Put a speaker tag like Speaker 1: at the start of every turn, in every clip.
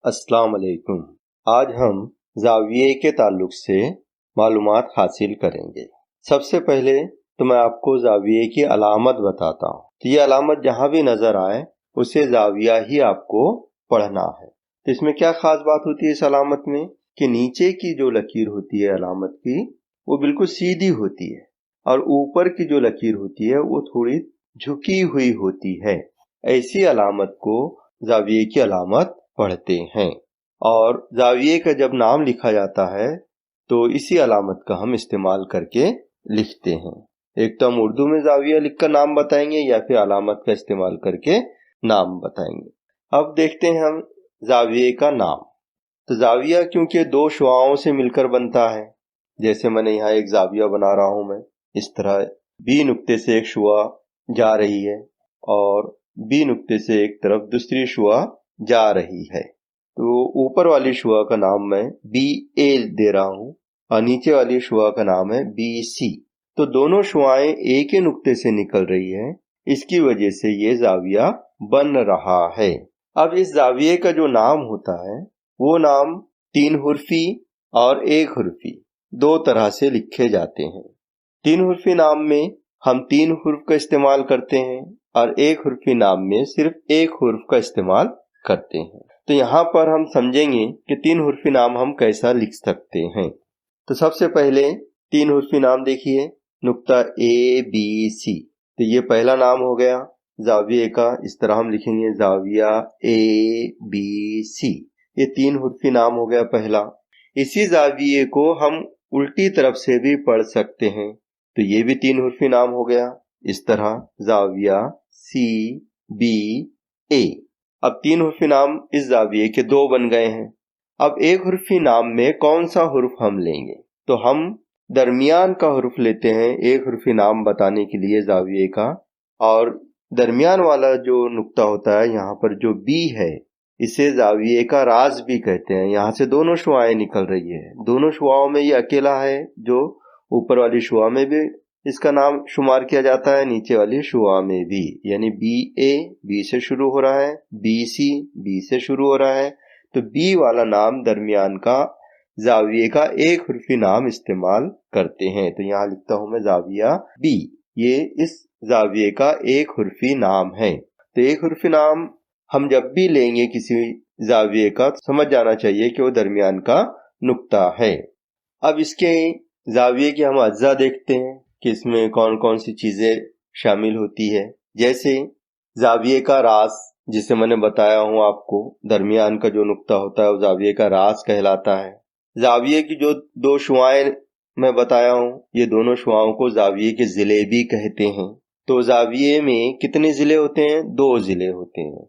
Speaker 1: अस्सलाम वालेकुम। आज हम ज़ाविये के ताल्लुक से मालूमात हासिल करेंगे। सबसे पहले तो मैं आपको ज़ाविये की अलामत बताता हूँ। तो ये अलामत जहाँ भी नज़र आए उसे ज़ाविया ही आपको पढ़ना है। तो इसमें क्या ख़ास बात होती है इस अलामत में कि नीचे की जो लकीर होती है अलामत की वो बिल्कुल सीधी होती है और ऊपर की जो लकीर होती है वो थोड़ी झुकी हुई होती है। ऐसी अलामत को ज़ाविये की अलामत पढ़ते हैं। और ज़ाविये का जब नाम लिखा जाता है तो इसी अलामत का हम इस्तेमाल करके लिखते हैं। एक तो हम उर्दू में ज़ाविया लिखकर नाम बताएंगे या फिर अलामत का इस्तेमाल करके नाम बताएंगे। अब देखते हैं हम ज़ाविये का नाम। तो ज़ाविया क्योंकि दो शुआओं से मिलकर बनता है, जैसे मैंने यहाँ एक ज़ाविया बना रहा हूँ मैं, इस तरह बी नुक्ते से एक शुआ जा रही है और बी नुक्ते से एक तरफ दूसरी शुआ जा रही है। तो ऊपर वाली शुआ का नाम मैं बी ए दे रहा हूँ और नीचे वाली शुआ का नाम है बी सी। तो दोनों शुआएं एक ही नुक्ते से निकल रही है, इसकी वजह से ये ज़ाविया बन रहा है। अब इस ज़ाविये का जो नाम होता है वो नाम 3 हुर्फी और 1 हुर्फी दो तरह से लिखे जाते हैं। 3 हुर्फी नाम में हम 3 हुर्फ का इस्तेमाल करते हैं और 1 हुर्फी नाम में सिर्फ 1 हुर्फ का इस्तेमाल करते हैं। तो यहाँ पर हम समझेंगे कि 3 हुर्फी नाम हम कैसा लिख सकते हैं। तो सबसे पहले 3 हुर्फी नाम देखिए, नुक्ता ए बी सी। तो ये पहला नाम हो गया ज़ाविये का। इस तरह हम लिखेंगे ज़ाविया ए बी सी। ये 3 हुर्फी नाम हो गया पहला। इसी ज़ाविये को हम उल्टी तरफ से भी पढ़ सकते हैं, तो ये भी 3 हुर्फी नाम हो गया। इस तरह ज़ाविया सी बी ए। अब 3 हुर्फी नाम इस ज़ाविये के 2 बन गए हैं। अब 1 हुर्फी नाम में कौन सा हुर्फ हम लेंगे? तो हम दरमियान का हुर्फ लेते हैं 1 हुर्फी नाम बताने के लिए ज़ाविये का। और दरमियान वाला जो नुक्ता होता है यहाँ पर जो बी है, इसे ज़ाविये का राज भी कहते हैं। यहाँ से दोनों शुआएं निकल रही है, दोनों शुआओं में ये अकेला है जो ऊपर वाली शुआ में भी इसका नाम शुमार किया जाता है, नीचे वाली शुआ में भी। यानी बी ए बी से शुरू हो रहा है, बी सी बी से शुरू हो रहा है। तो बी वाला नाम दरमियान का ज़ाविये का 1 हुर्फी नाम इस्तेमाल करते हैं। तो यहाँ लिखता हूं मैं ज़ाविया बी। ये इस ज़ाविये का 1 हुर्फी नाम है। तो 1 हुर्फी नाम हम जब भी लेंगे किसी ज़ाविये का, समझ जाना चाहिए कि वो दरमियान का नुक्ता है। अब इसके ज़ाविये की हम अज्जा देखते हैं कि इसमें कौन कौन सी चीजें शामिल होती है। जैसे ज़ाविये का रास, जिसे मैंने बताया हूं आपको, दरमियान का जो नुक्ता होता है वो ज़ाविये का रास कहलाता है। ज़ाविये की जो 2 शुआएं मैं बताया हूं, ये दोनों शुआओं को ज़ाविये के जिले भी कहते हैं। तो ज़ाविये में कितने जिले होते हैं? 2 जिले होते हैं।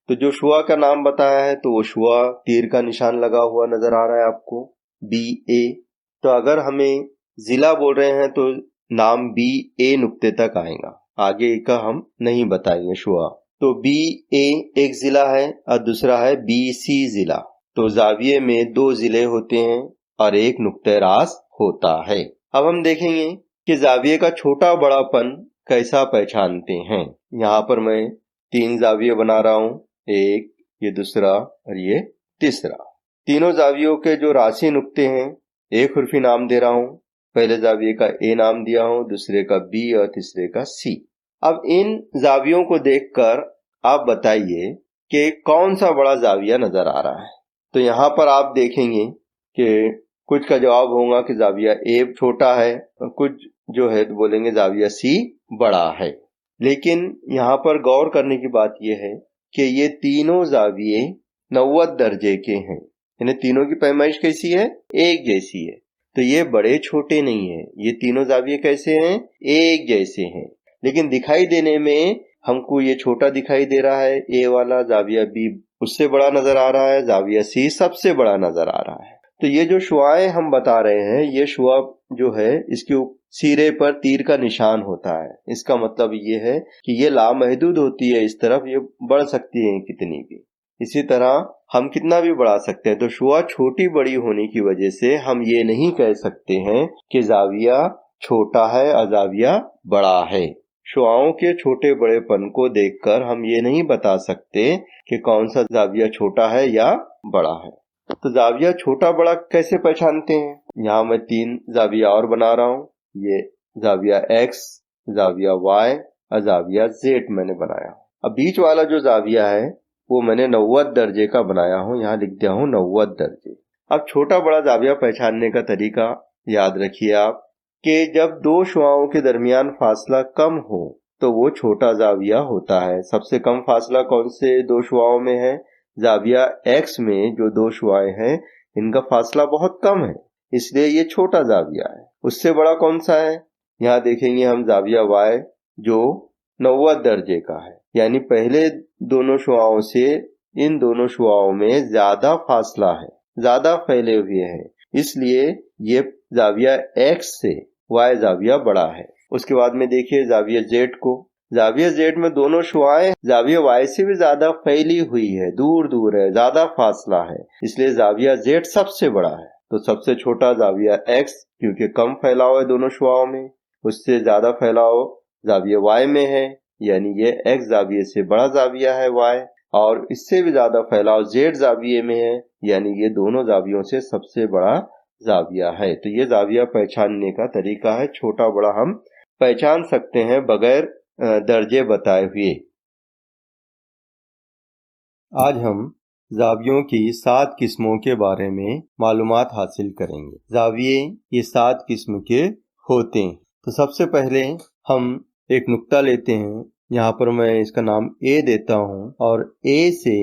Speaker 1: तो जो शुआ का नाम बताया है तो वो शुआ तीर का निशान लगा हुआ नजर आ रहा है आपको, बी ए। तो अगर हमें जिला बोल रहे हैं तो नाम बी ए नुक्ते तक आएगा, आगे का हम नहीं बताएंगे शुआ। तो बी ए एक जिला है और दूसरा है बी सी जिला। तो ज़ाविये में 2 जिले होते हैं और 1 नुक्ते रास होता है। अब हम देखेंगे कि ज़ाविये का छोटा बड़ापन कैसा पहचानते हैं। यहाँ पर मैं 3 ज़ाविये बना रहा हूँ, एक, ये दूसरा और ये तीसरा। तीनों ज़ावियों के जो राशि नुक्ते हैं 1 हुर्फी नाम दे रहा हूँ। पहले ज़ाविये का ए नाम दिया हूँ, दूसरे का बी और तीसरे का सी। अब इन ज़ावियों को देखकर आप बताइए कि कौन सा बड़ा ज़ाविया नजर आ रहा है। तो यहाँ पर आप देखेंगे कि कुछ का जवाब होगा कि ज़ाविया ए छोटा है और कुछ जो है तो बोलेंगे ज़ाविया सी बड़ा है। लेकिन यहाँ पर गौर करने की बात यह है कि ये तीनों ज़ाविये 90 दर्जे के हैं, यानी तीनों की पैमाइश कैसी है? एक जैसी है। तो ये बड़े छोटे नहीं है, ये तीनों ज़ाविये कैसे हैं? एक जैसे हैं। लेकिन दिखाई देने में हमको ये छोटा दिखाई दे रहा है ए वाला, ज़ाविया बी उससे बड़ा नजर आ रहा है, ज़ाविया सी सबसे बड़ा नजर आ रहा है। तो ये जो शुआएं हम बता रहे हैं, ये शुआ जो है इसके सिरे पर तीर का निशान होता है। इसका मतलब ये है कि ये लामहदूद होती है, इस तरफ ये बढ़ सकती है कितनी भी। इसी तरह हम कितना भी बढ़ा सकते हैं। तो शुआ छोटी बड़ी होने की वजह से हम ये नहीं कह सकते हैं कि ज़ाविया छोटा है और ज़ाविया बड़ा है। शुआओं के छोटे बड़ेपन को देखकर हम ये नहीं बता सकते कि कौन सा ज़ाविया छोटा है या बड़ा है। तो जाविया छोटा बड़ा कैसे पहचानते हैं? यहाँ मैं 3 जाविया और बना रहा हूँ। ये जाविया X, जाविया Y और जाविया Z मैंने बनाया। अब बीच वाला जो जाविया है वो मैंने 90 दर्जे का बनाया हूँ। यहाँ लिख दिया हूँ 90 दर्जे। अब छोटा बड़ा जाविया पहचानने का तरीका याद रखिए आप कि जब दो शुआओं के दरमियान फासला कम हो तो वो छोटा जाविया होता है। सबसे कम फासला कौन से दो शुआओं में है? जाविया X में जो दो शुआएं हैं इनका फासला बहुत कम है, इसलिए ये छोटा जाविया है। उससे बड़ा कौन सा है? यहाँ देखेंगे हम जाविया Y जो 90 दर्जे का है, यानी पहले दोनों शुआओं से इन दोनों शुआओं में ज्यादा फासला है, ज्यादा फैले हुए हैं, इसलिए ये जाविया X से Y जाविया बड़ा है। उसके बाद में देखिए जाविया Z को। जाविया Z में दोनों शुआएं जाविया Y से भी ज्यादा फैली हुई है, दूर दूर है, ज्यादा फासला है, इसलिए जाविया Z सबसे बड़ा है। तो सबसे छोटा जाविया X, क्योंकि कम फैलाव है दोनों शुआओं में, उससे ज्यादा फैलाव जाविया Y में है, यानी ये X जाविये से बड़ा जाविया है Y, और इससे भी ज्यादा फैलाव Z जाविये में है, यानी ये दोनों जावियों से सबसे बड़ा जाविया है। तो ये जाविया पहचानने का तरीका है। छोटा बड़ा हम पहचान सकते हैं बगैर दर्जे बताए हुए। आज हम जावियों की 7 किस्मों के बारे में मालूमात हासिल करेंगे। जाविये ये 7 किस्म के होते हैं। तो सबसे पहले हम एक नुक्ता लेते हैं। यहाँ पर मैं इसका नाम A देता हूँ और A से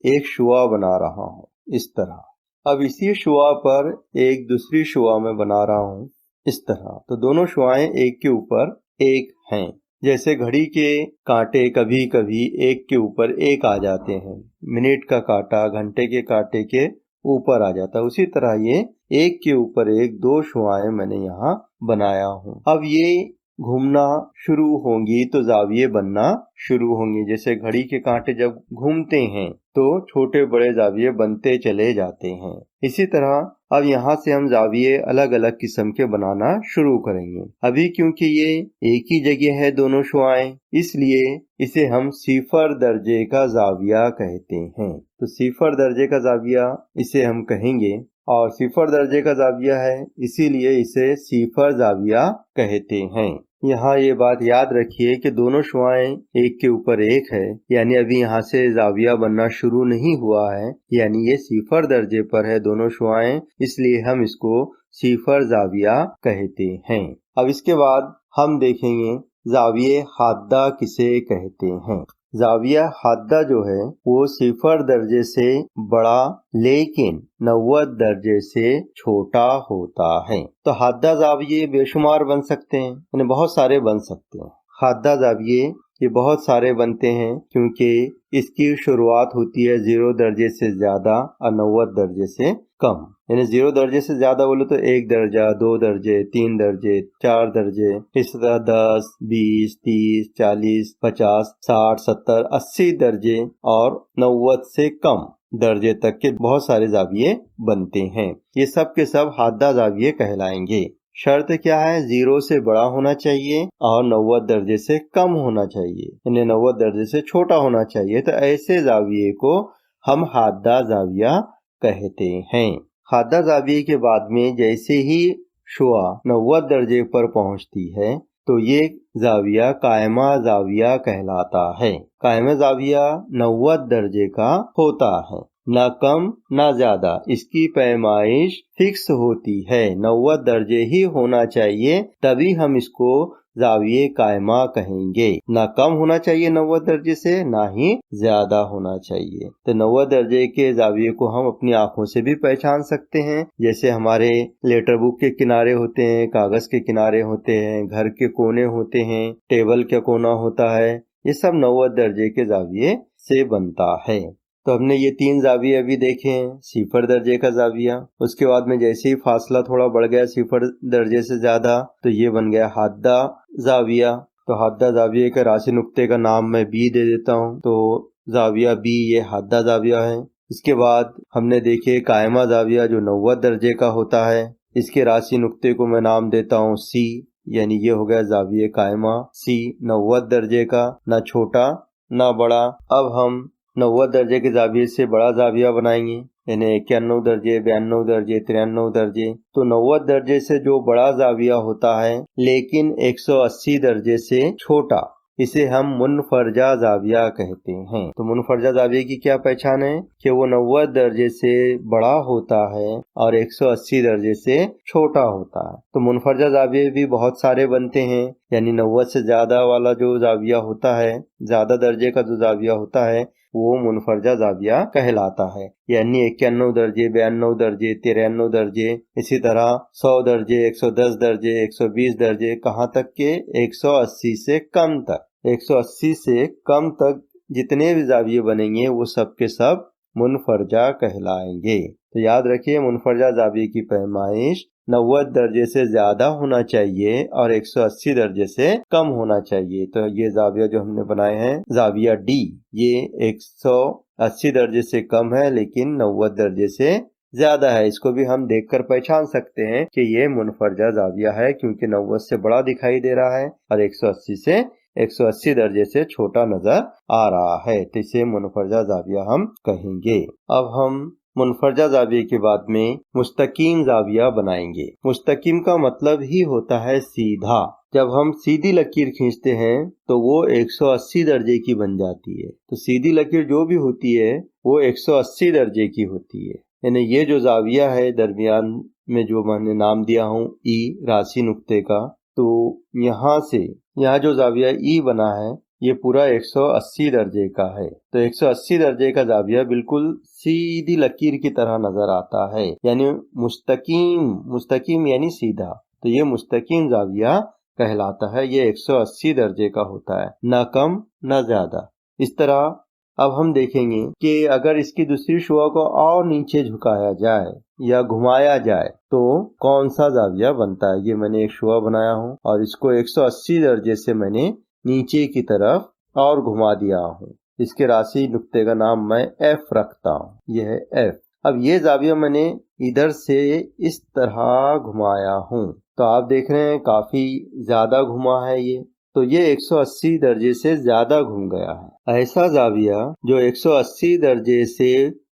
Speaker 1: एक शुआ बना रहा हूँ इस तरह। अब इसी शुआ पर एक दूसरी शुआ में बना रहा हूँ इस तरह। तो दोनों शुआएं एक के ऊपर एक हैं। जैसे घड़ी के कांटे कभी कभी एक के ऊपर एक आ जाते हैं, मिनट का कांटा घंटे के कांटे के ऊपर आ जाता है, उसी तरह ये एक के ऊपर एक 2 शुआएं मैंने यहाँ बनाया हूँ। अब ये घूमना शुरू होंगी तो जाविये बनना शुरू होंगे। जैसे घड़ी के कांटे जब घूमते हैं तो छोटे बड़े जाविये बनते चले जाते हैं। इसी तरह अब यहाँ से हम जाविये अलग अलग किस्म के बनाना शुरू करेंगे। अभी क्योंकि ये एक ही जगह है दोनों शुआएं, इसलिए इसे हम 0 दर्जे का जाविया कहते हैं। तो 0 दर्जे का जाविया इसे हम कहेंगे, और 0 दर्जे का जाविया है इसीलिए इसे 0 जाविया कहते हैं। यहाँ ये बात याद रखिए कि दोनों शुआएं एक के ऊपर एक है, यानी अभी यहाँ से जाविया बनना शुरू नहीं हुआ है, यानी ये 0 दर्जे पर है दोनों शुआएं, इसलिए हम इसको 0 जाविया कहते हैं। अब इसके बाद हम देखेंगे जाविये हाद्दा किसे कहते हैं। जाविया हाद्दा जो है वो 0 दर्जे से बड़ा लेकिन 90 दर्जे से छोटा होता है। तो हाद्दा जाविये बेशुमार बन सकते हैं, यानी बहुत सारे बन सकते हैं। हाद्दा जाविये ये बहुत सारे बनते हैं क्योंकि इसकी शुरुआत होती है 0 दर्जे से ज्यादा और 90 दर्जे से कम। यानी 0 दर्जे से ज्यादा बोले तो 1 दर्जा, 2 दर्जे, 3 दर्जे, 4 दर्जे, इस तरह 10, 20, 30, 40, 50, 60, 70, 80 दर्जे और 90 से कम दर्जे तक के बहुत सारे जाविये बनते हैं। ये सब के सब हाद्दा जाविये कहलाएंगे। शर्त क्या है? 0 से बड़ा होना चाहिए और 90 दर्जे से कम होना चाहिए, यानी 90 दर्जे से छोटा होना चाहिए। तो ऐसे जाविये को हम हाद्दा जाविया कहते हैं। हाद्दा जाविये के बाद में जैसे ही शुआ 90 दर्जे पर पहुंचती है तो ये जाविया कायमा जाविया कहलाता है। कायमा जाविया 90 दर्जे का होता है, न कम न ज्यादा, इसकी पैमाइश फिक्स होती है, 90 दर्जे ही होना चाहिए, तभी हम इसको जाविये कायमा कहेंगे। न कम होना चाहिए 90 दर्जे से, ना ही ज्यादा होना चाहिए। तो 90 दर्जे के जाविये को हम अपनी आंखों से भी पहचान सकते हैं। जैसे हमारे लेटर बुक के किनारे होते हैं, कागज के किनारे होते हैं, घर के कोने होते हैं, टेबल का कोना होता है, ये सब 90 दर्जे के जाविये से बनता है। तो हमने ये 3 जाविये अभी देखे हैं। 0 दर्जे का जाविया, उसके बाद में जैसे ही फासला थोड़ा बढ़ गया 0 दर्जे से ज्यादा तो ये बन गया हाद्दा जाविया। तो हाद्दा जाविये के राशि नुक्ते का नाम मैं B दे देता हूँ, तो जाविया B ये हाद्दा जाविया है। इसके बाद हमने देखे कायमा जाविया जो 90 दर्जे का होता है, इसके राशि नुक्ते को मैं नाम देता हूँ C, यानी ये हो गया जाविये कायमा C 90 दर्जे का, ना छोटा ना बड़ा। अब हम 90 दर्जे के जाविये से बड़ा जाविया बनाएंगे, यानी 91 दर्जे, 92 दर्जे, 93 दर्जे। तो 90 दर्जे से जो बड़ा जाविया होता है लेकिन 180 दर्जे से छोटा, इसे हम मुनफरजा जाविया कहते हैं। तो मुनफरजा जाविये की क्या पहचान है कि वो 90 दर्जे से बड़ा होता है और 180 दर्जे से छोटा होता है। तो मुनफरजा जाविये भी बहुत सारे बनते हैं, यानी 90 से ज्यादा वाला जो जाविया होता है, ज्यादा दर्जे का जो जाविया होता है, वो मुनफरजा जाविया कहलाता है। यानी 91 दर्जे, 92 दर्जे, 93 दर्जे, इसी तरह 100 दर्जे, 110 दर्जे, 120 दर्जे, कहाँ तक के 180 से कम तक। 180 से कम तक जितने भी जाविये बनेंगे वो सब के सब मुनफरजा कहलाएंगे। तो याद रखिए, मुनफरजा जाविये की पैमाइश 90 दर्जे से ज्यादा होना चाहिए और 180 दर्जे से कम होना चाहिए। तो ये जाविया जो हमने बनाए हैं, जाविया डी, ये 180 दर्जे से कम है लेकिन 90 दर्जे से ज्यादा है। इसको भी हम देखकर पहचान सकते हैं कि ये मुनफरजा जाविया है, क्योंकि 90 से बड़ा दिखाई दे रहा है और 180 दर्जे से छोटा नजर आ रहा है। तो इसे मुनफरजा जाविया हम कहेंगे। अब हम मुनफरजा जाविये के बाद में मुस्तकीम जाविया बनाएंगे। मुस्तकीम का मतलब ही होता है सीधा। जब हम सीधी लकीर खींचते हैं तो वो 180 दर्जे की बन जाती है। तो सीधी लकीर जो भी होती है वो 180 दर्जे की होती है। यानी ये जो जाविया है दरमियान में जो मैंने नाम दिया हूँ ई, राशि नुक्ते का, तो यहाँ जो जाविया ई बना है ये पूरा 180 दर्जे का है। तो 180 दर्जे का जाविया बिल्कुल सीधी लकीर की तरह नजर आता है, यानी मुस्तकीम यानी सीधा। तो ये मुस्तकीम जाविया कहलाता है। ये 180 दर्जे का होता है, न कम न ज्यादा। इस तरह अब हम देखेंगे कि अगर इसकी दूसरी शुआ को और नीचे झुकाया जाए या घुमाया जाए तो कौन सा जाविया बनता है। ये मैंने एक शुआ बनाया हूँ और इसको 180 दर्जे से मैंने नीचे की तरफ और घुमा दिया हूँ। इसके राशि नुक्ते का नाम मैं एफ रखता हूँ, यह है एफ। अब ये जाविया मैंने इधर से इस तरह घुमाया हूँ, तो आप देख रहे हैं काफी ज्यादा घुमा है ये। तो ये 180 दर्जे से ज्यादा घूम गया है। ऐसा जाविया जो 180 दर्जे से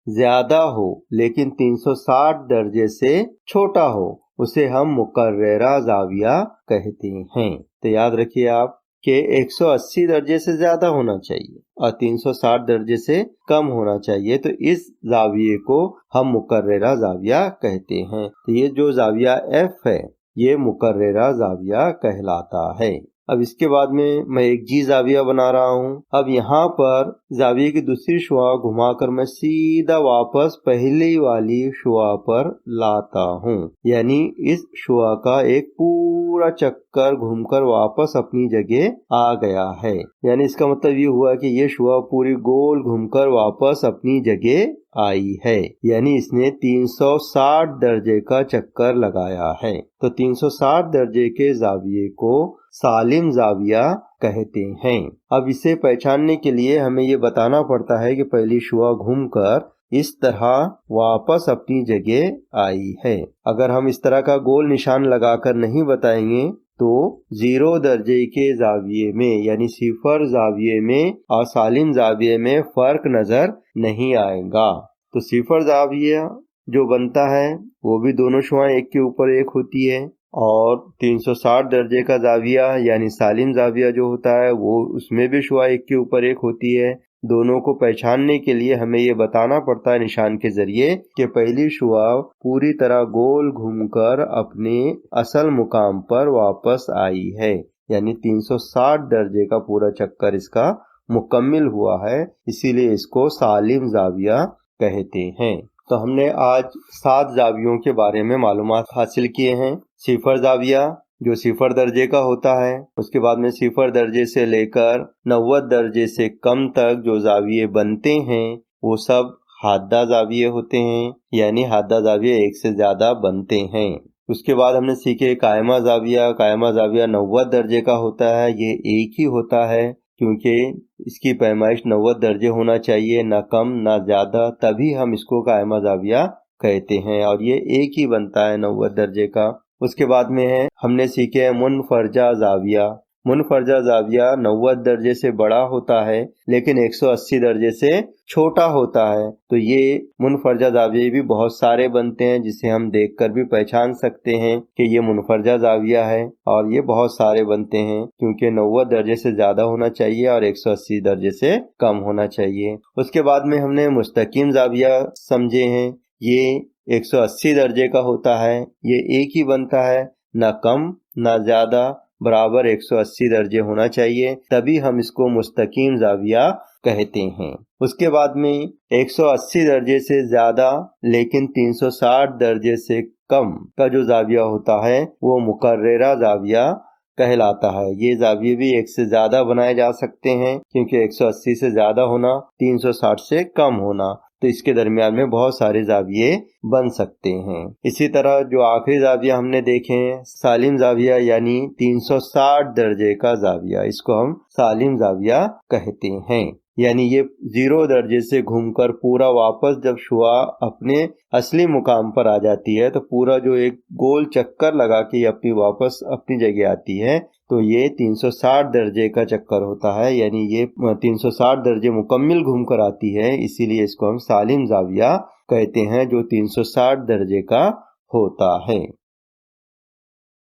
Speaker 1: ज्यादा हो लेकिन 360 दर्जे से छोटा हो, उसे हम मुकर्ररा जाविया कहते हैं। तो याद रखिए आप कि 180 दर्जे से ज्यादा होना चाहिए और 360 दर्जे से कम होना चाहिए। तो इस जाविये को हम मुकर्ररा जाविया कहते हैं। तो ये जो जाविया एफ है ये मुकर्ररा जाविया कहलाता है। अब इसके बाद में मैं एक जी जाविया बना रहा हूँ। अब यहाँ पर जाविये की दूसरी शुआ घुमाकर मैं सीधा वापस पहली वाली शुआ पर लाता हूँ, यानी इस शुआ का एक पूरा चक्कर घूमकर वापस अपनी जगह आ गया है। यानी इसका मतलब ये हुआ कि ये शुआ पूरी गोल घूमकर वापस अपनी जगह आई है, यानी इसने 360 दर्जे का चक्कर लगाया है। तो 360 दर्जे के जाविये को सालिम जाविया कहते हैं। अब इसे पहचानने के लिए हमें ये बताना पड़ता है कि पहली शुआ घूमकर इस तरह वापस अपनी जगह आई है। अगर हम इस तरह का गोल निशान लगाकर नहीं बताएंगे तो 0 दर्जे के जाविये में यानी सिफर जाविये में और सालिम जाविये में फर्क नजर नहीं आएगा। तो सिफर जाविया जो बनता है वो भी दोनों शुआएं एक के ऊपर एक होती है, और 360 दर्जे का जाविया यानी सालिम जाविया जो होता है वो उसमें भी शुआ एक के ऊपर एक होती है। दोनों को पहचानने के लिए हमें ये बताना पड़ता है निशान के जरिए कि पहली शुआ पूरी तरह गोल घूमकर अपने असल मुकाम पर वापस आई है, यानी 360 दर्जे का पूरा चक्कर इसका मुकम्मिल हुआ है, इसीलिए इसको सालिम जाविया कहते हैं। तो हमने आज 7 जावियों के बारे में मालूमात हासिल किए हैं। सिफर जाविया जो सिफर दर्जे का होता है, उसके बाद में सिफर दर्जे से लेकर 90 दर्जे से कम तक जो जाविये बनते हैं वो सब हाद्दा जाविये होते हैं, यानी हाद्दा जाविये एक से ज्यादा बनते हैं। उसके बाद हमने सीखे कायमा जाविया 90 दर्जे का होता है। ये एक ही होता है क्योंकि इसकी पैमाइश 90 दर्जे होना चाहिए, ना कम ना ज्यादा, तभी हम इसको कायमा जाविया कहते हैं, और ये एक ही बनता है 90 दर्जे का। उसके बाद में है हमने सीखे मुनफरजा जाविया मुनफरजा जाविया 90 दर्जे से बड़ा होता है लेकिन 180 दर्जे से छोटा होता है। तो ये मुनफरजा जाविये भी बहुत सारे बनते हैं जिसे हम देखकर भी पहचान सकते हैं कि ये मुनफरजा जाविया है, और ये बहुत सारे बनते हैं क्योंकि 90 दर्जे से ज्यादा होना चाहिए और 180 दर्जे से कम होना चाहिए। उसके बाद में हमने मुस्तकीम जाविया समझे हैं। ये 180 दर्जे का होता है, ये एक ही बनता है, ना कम ना ज्यादा, बराबर 180 दर्जे होना चाहिए, तभी हम इसको मुस्तकीम जाविया कहते हैं। उसके बाद में 180 दर्जे से ज्यादा लेकिन 360 दर्जे से कम का जो जाविया होता है वो मुकर्ररा जाविया कहलाता है। ये जाविये भी एक से ज्यादा बनाए जा सकते हैं क्योंकि 180 से ज्यादा होना, 360 से कम होना, तो इसके दरमियान में बहुत सारे जाविये बन सकते हैं। इसी तरह जो आखिरी जाविया हमने देखे हैं सालिम जाविया, यानी 360 दर्जे का जाविया, इसको हम सालिम जाविया कहते हैं। यानी ये 0 दर्जे से घूमकर पूरा वापस जब शुआ अपने असली मुकाम पर आ जाती है तो पूरा जो एक गोल चक्कर लगा के अपनी वापस अपनी जगह आती है, तो ये 360 दर्जे का चक्कर होता है। यानी ये 360 दर्जे मुकम्मिल घूमकर आती है, इसीलिए इसको हम सालिम जाविया कहते हैं जो 360 दर्जे का होता है।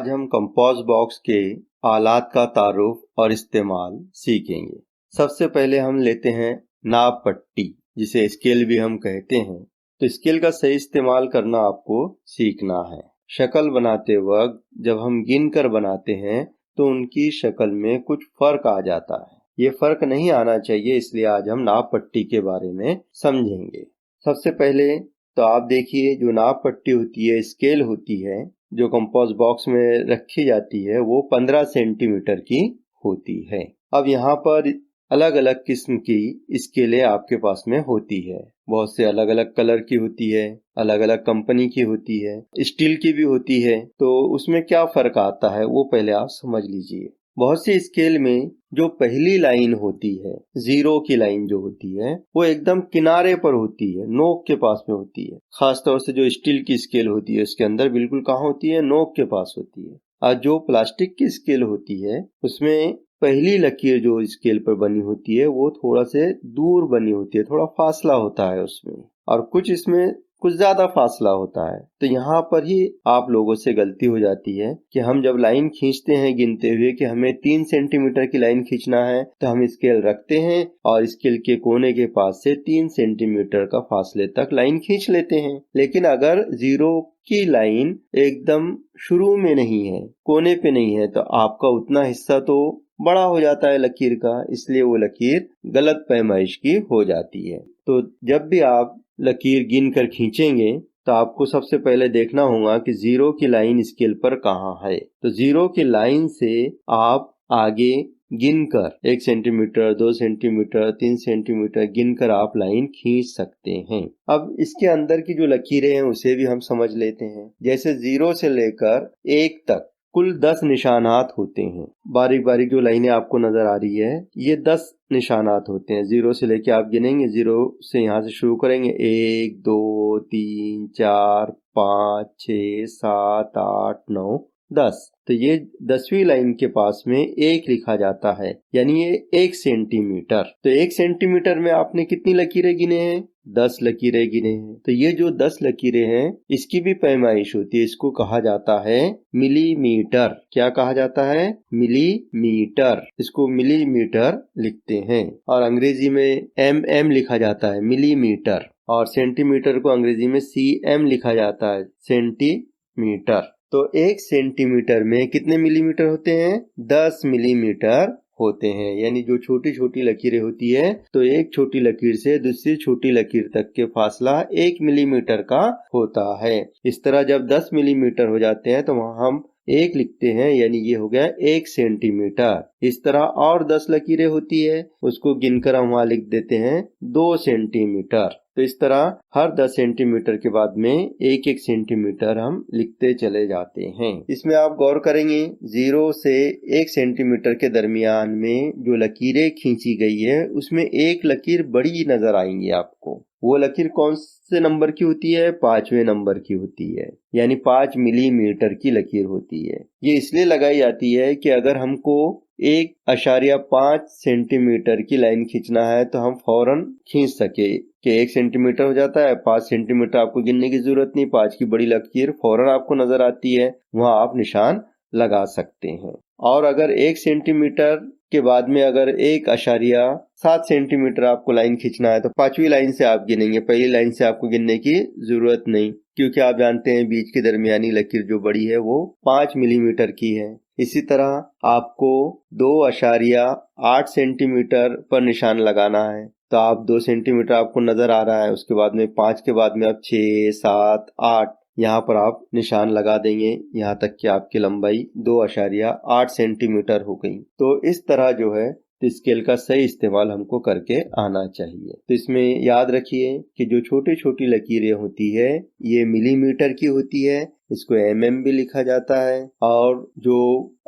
Speaker 1: आज हम कंपास बॉक्स के आलात का तारुफ और इस्तेमाल सीखेंगे। सबसे पहले हम लेते हैं नाप पट्टी, जिसे स्केल भी हम कहते हैं। तो स्केल का सही इस्तेमाल करना आपको सीखना है। शक्ल बनाते वक्त जब हम गिन कर बनाते हैं तो उनकी शक्ल में कुछ फर्क आ जाता है। ये फर्क नहीं आना चाहिए, इसलिए आज हम नाप पट्टी के बारे में समझेंगे। सबसे पहले तो आप देखिए, जो नाप पट्टी होती है, स्केल होती है, जो कंपास बॉक्स में रखी जाती है, वो 15 सेंटीमीटर की होती है। अब यहाँ पर अलग अलग किस्म की स्केलें आपके पास में होती है। बहुत से अलग अलग कलर की होती है, अलग अलग कंपनी की होती है, स्टील की भी होती है। तो उसमें क्या फर्क आता है वो पहले आप समझ लीजिए। बहुत सी स्केल में जो पहली लाइन होती है, 0 की लाइन जो होती है, वो एकदम किनारे पर होती है, नोक के पास में होती है। खास तौर से जो स्टील की स्केल होती है उसके अंदर बिल्कुल कहाँ होती है, नोक के पास होती है। और जो प्लास्टिक की स्केल होती है उसमें पहली लकीर जो स्केल पर बनी होती है वो थोड़ा से दूर बनी होती है, थोड़ा फासला होता है उसमें, और कुछ इसमें कुछ ज्यादा फासला होता है। तो यहाँ पर ही आप लोगों से गलती हो जाती है कि हम जब लाइन खींचते हैं गिनते हुए कि हमें 3 सेंटीमीटर की लाइन खींचना है, तो हम स्केल रखते हैं और स्केल के कोने के पास से 3 सेंटीमीटर का फासले तक लाइन खींच लेते हैं। लेकिन अगर 0 की लाइन एकदम शुरू में नहीं है, कोने पे नहीं है, तो आपका उतना हिस्सा तो बड़ा हो जाता है लकीर का, इसलिए वो लकीर गलत पैमाइश की हो जाती है। तो जब भी आप लकीर गिन कर खींचेंगे तो आपको सबसे पहले देखना होगा कि 0 की लाइन स्केल पर कहाँ है। तो 0 की लाइन से आप आगे गिनकर 1 सेंटीमीटर, 2 सेंटीमीटर, 3 सेंटीमीटर गिनकर आप लाइन खींच सकते हैं। अब इसके अंदर की जो लकीरें हैं उसे भी हम समझ लेते हैं। जैसे 0 से लेकर 1 तक कुल 10 निशानात होते हैं। बारीक बारीक जो लाइनें आपको नजर आ रही है, ये 10 निशानात होते हैं। 0 से लेके आप गिनेंगे, 0 से यहाँ से शुरू करेंगे, 1 2 3 4 5 6 7 8 9 10। तो ये 10वीं लाइन के पास में 1 लिखा जाता है, यानी ये 1 सेंटीमीटर। तो 1 सेंटीमीटर में आपने कितनी लकीरें गिने हैं, 10 लकीरें गिने हैं। तो ये जो 10 लकीरें हैं इसकी भी पैमाइश होती है, इसको कहा जाता है मिलीमीटर। क्या कहा जाता है, मिलीमीटर। इसको मिलीमीटर लिखते हैं, और अंग्रेजी में mm लिखा जाता है, मिलीमीटर। और सेंटीमीटर को अंग्रेजी में cm लिखा जाता है, सेंटीमीटर। तो 1 सेंटीमीटर में कितने मिलीमीटर होते हैं, 10 मिलीमीटर होते हैं। यानी जो छोटी छोटी लकीरें होती है, तो एक छोटी लकीर से दूसरी छोटी लकीर तक के फासला 1 मिलीमीटर का होता है। इस तरह जब 10 मिलीमीटर हो जाते हैं तो वहां हम 1 लिखते हैं, यानी ये हो गया 1 सेंटीमीटर। इस तरह और 10 लकीरें होती है, उसको गिनकर हम वहां लिख देते हैं 2 सेंटीमीटर। तो इस तरह हर 10 सेंटीमीटर के बाद में 1-1 सेंटीमीटर हम लिखते चले जाते हैं। इसमें आप गौर करेंगे 0 से 1 सेंटीमीटर के दरमियान में जो लकीरें खींची गई है उसमें एक लकीर बड़ी नजर आएंगी आपको। वो लकीर कौन से नंबर की होती है, 5वें नंबर की होती है, यानी 5 मिलीमीटर की लकीर होती है। ये इसलिए लगाई जाती है कि अगर हमको 1.5 सेंटीमीटर की लाइन खींचना है तो हम फौरन खींच सके कि 1 सेंटीमीटर हो जाता है। 5 सेंटीमीटर आपको गिनने की जरूरत नहीं, 5 की बड़ी लकीर फौरन आपको नजर आती है, वहां आप निशान लगा सकते हैं। और अगर 1 सेंटीमीटर के बाद में अगर 1.7 सेंटीमीटर आपको लाइन खींचना है तो 5वीं लाइन से आप गिनेंगे, पहली लाइन से आपको गिनने की जरूरत नहीं, क्योंकि आप जानते हैं बीच की दरमियानी लकीर जो बड़ी है वो 5 मिलीमीटर की है। इसी तरह आपको 2.8 सेंटीमीटर पर निशान लगाना है, तो आप 2 सेंटीमीटर आपको नजर आ रहा है, उसके बाद में 5 के बाद में आप 6, 7, 8 यहाँ पर आप निशान लगा देंगे, यहाँ तक कि आपकी लंबाई 2.8 सेंटीमीटर हो गई। तो इस तरह जो है स्केल का सही इस्तेमाल हमको करके आना चाहिए। तो इसमें याद रखिए कि जो छोटी छोटी लकीरें होती है ये मिलीमीटर की होती है, इसको mm भी लिखा जाता है, और जो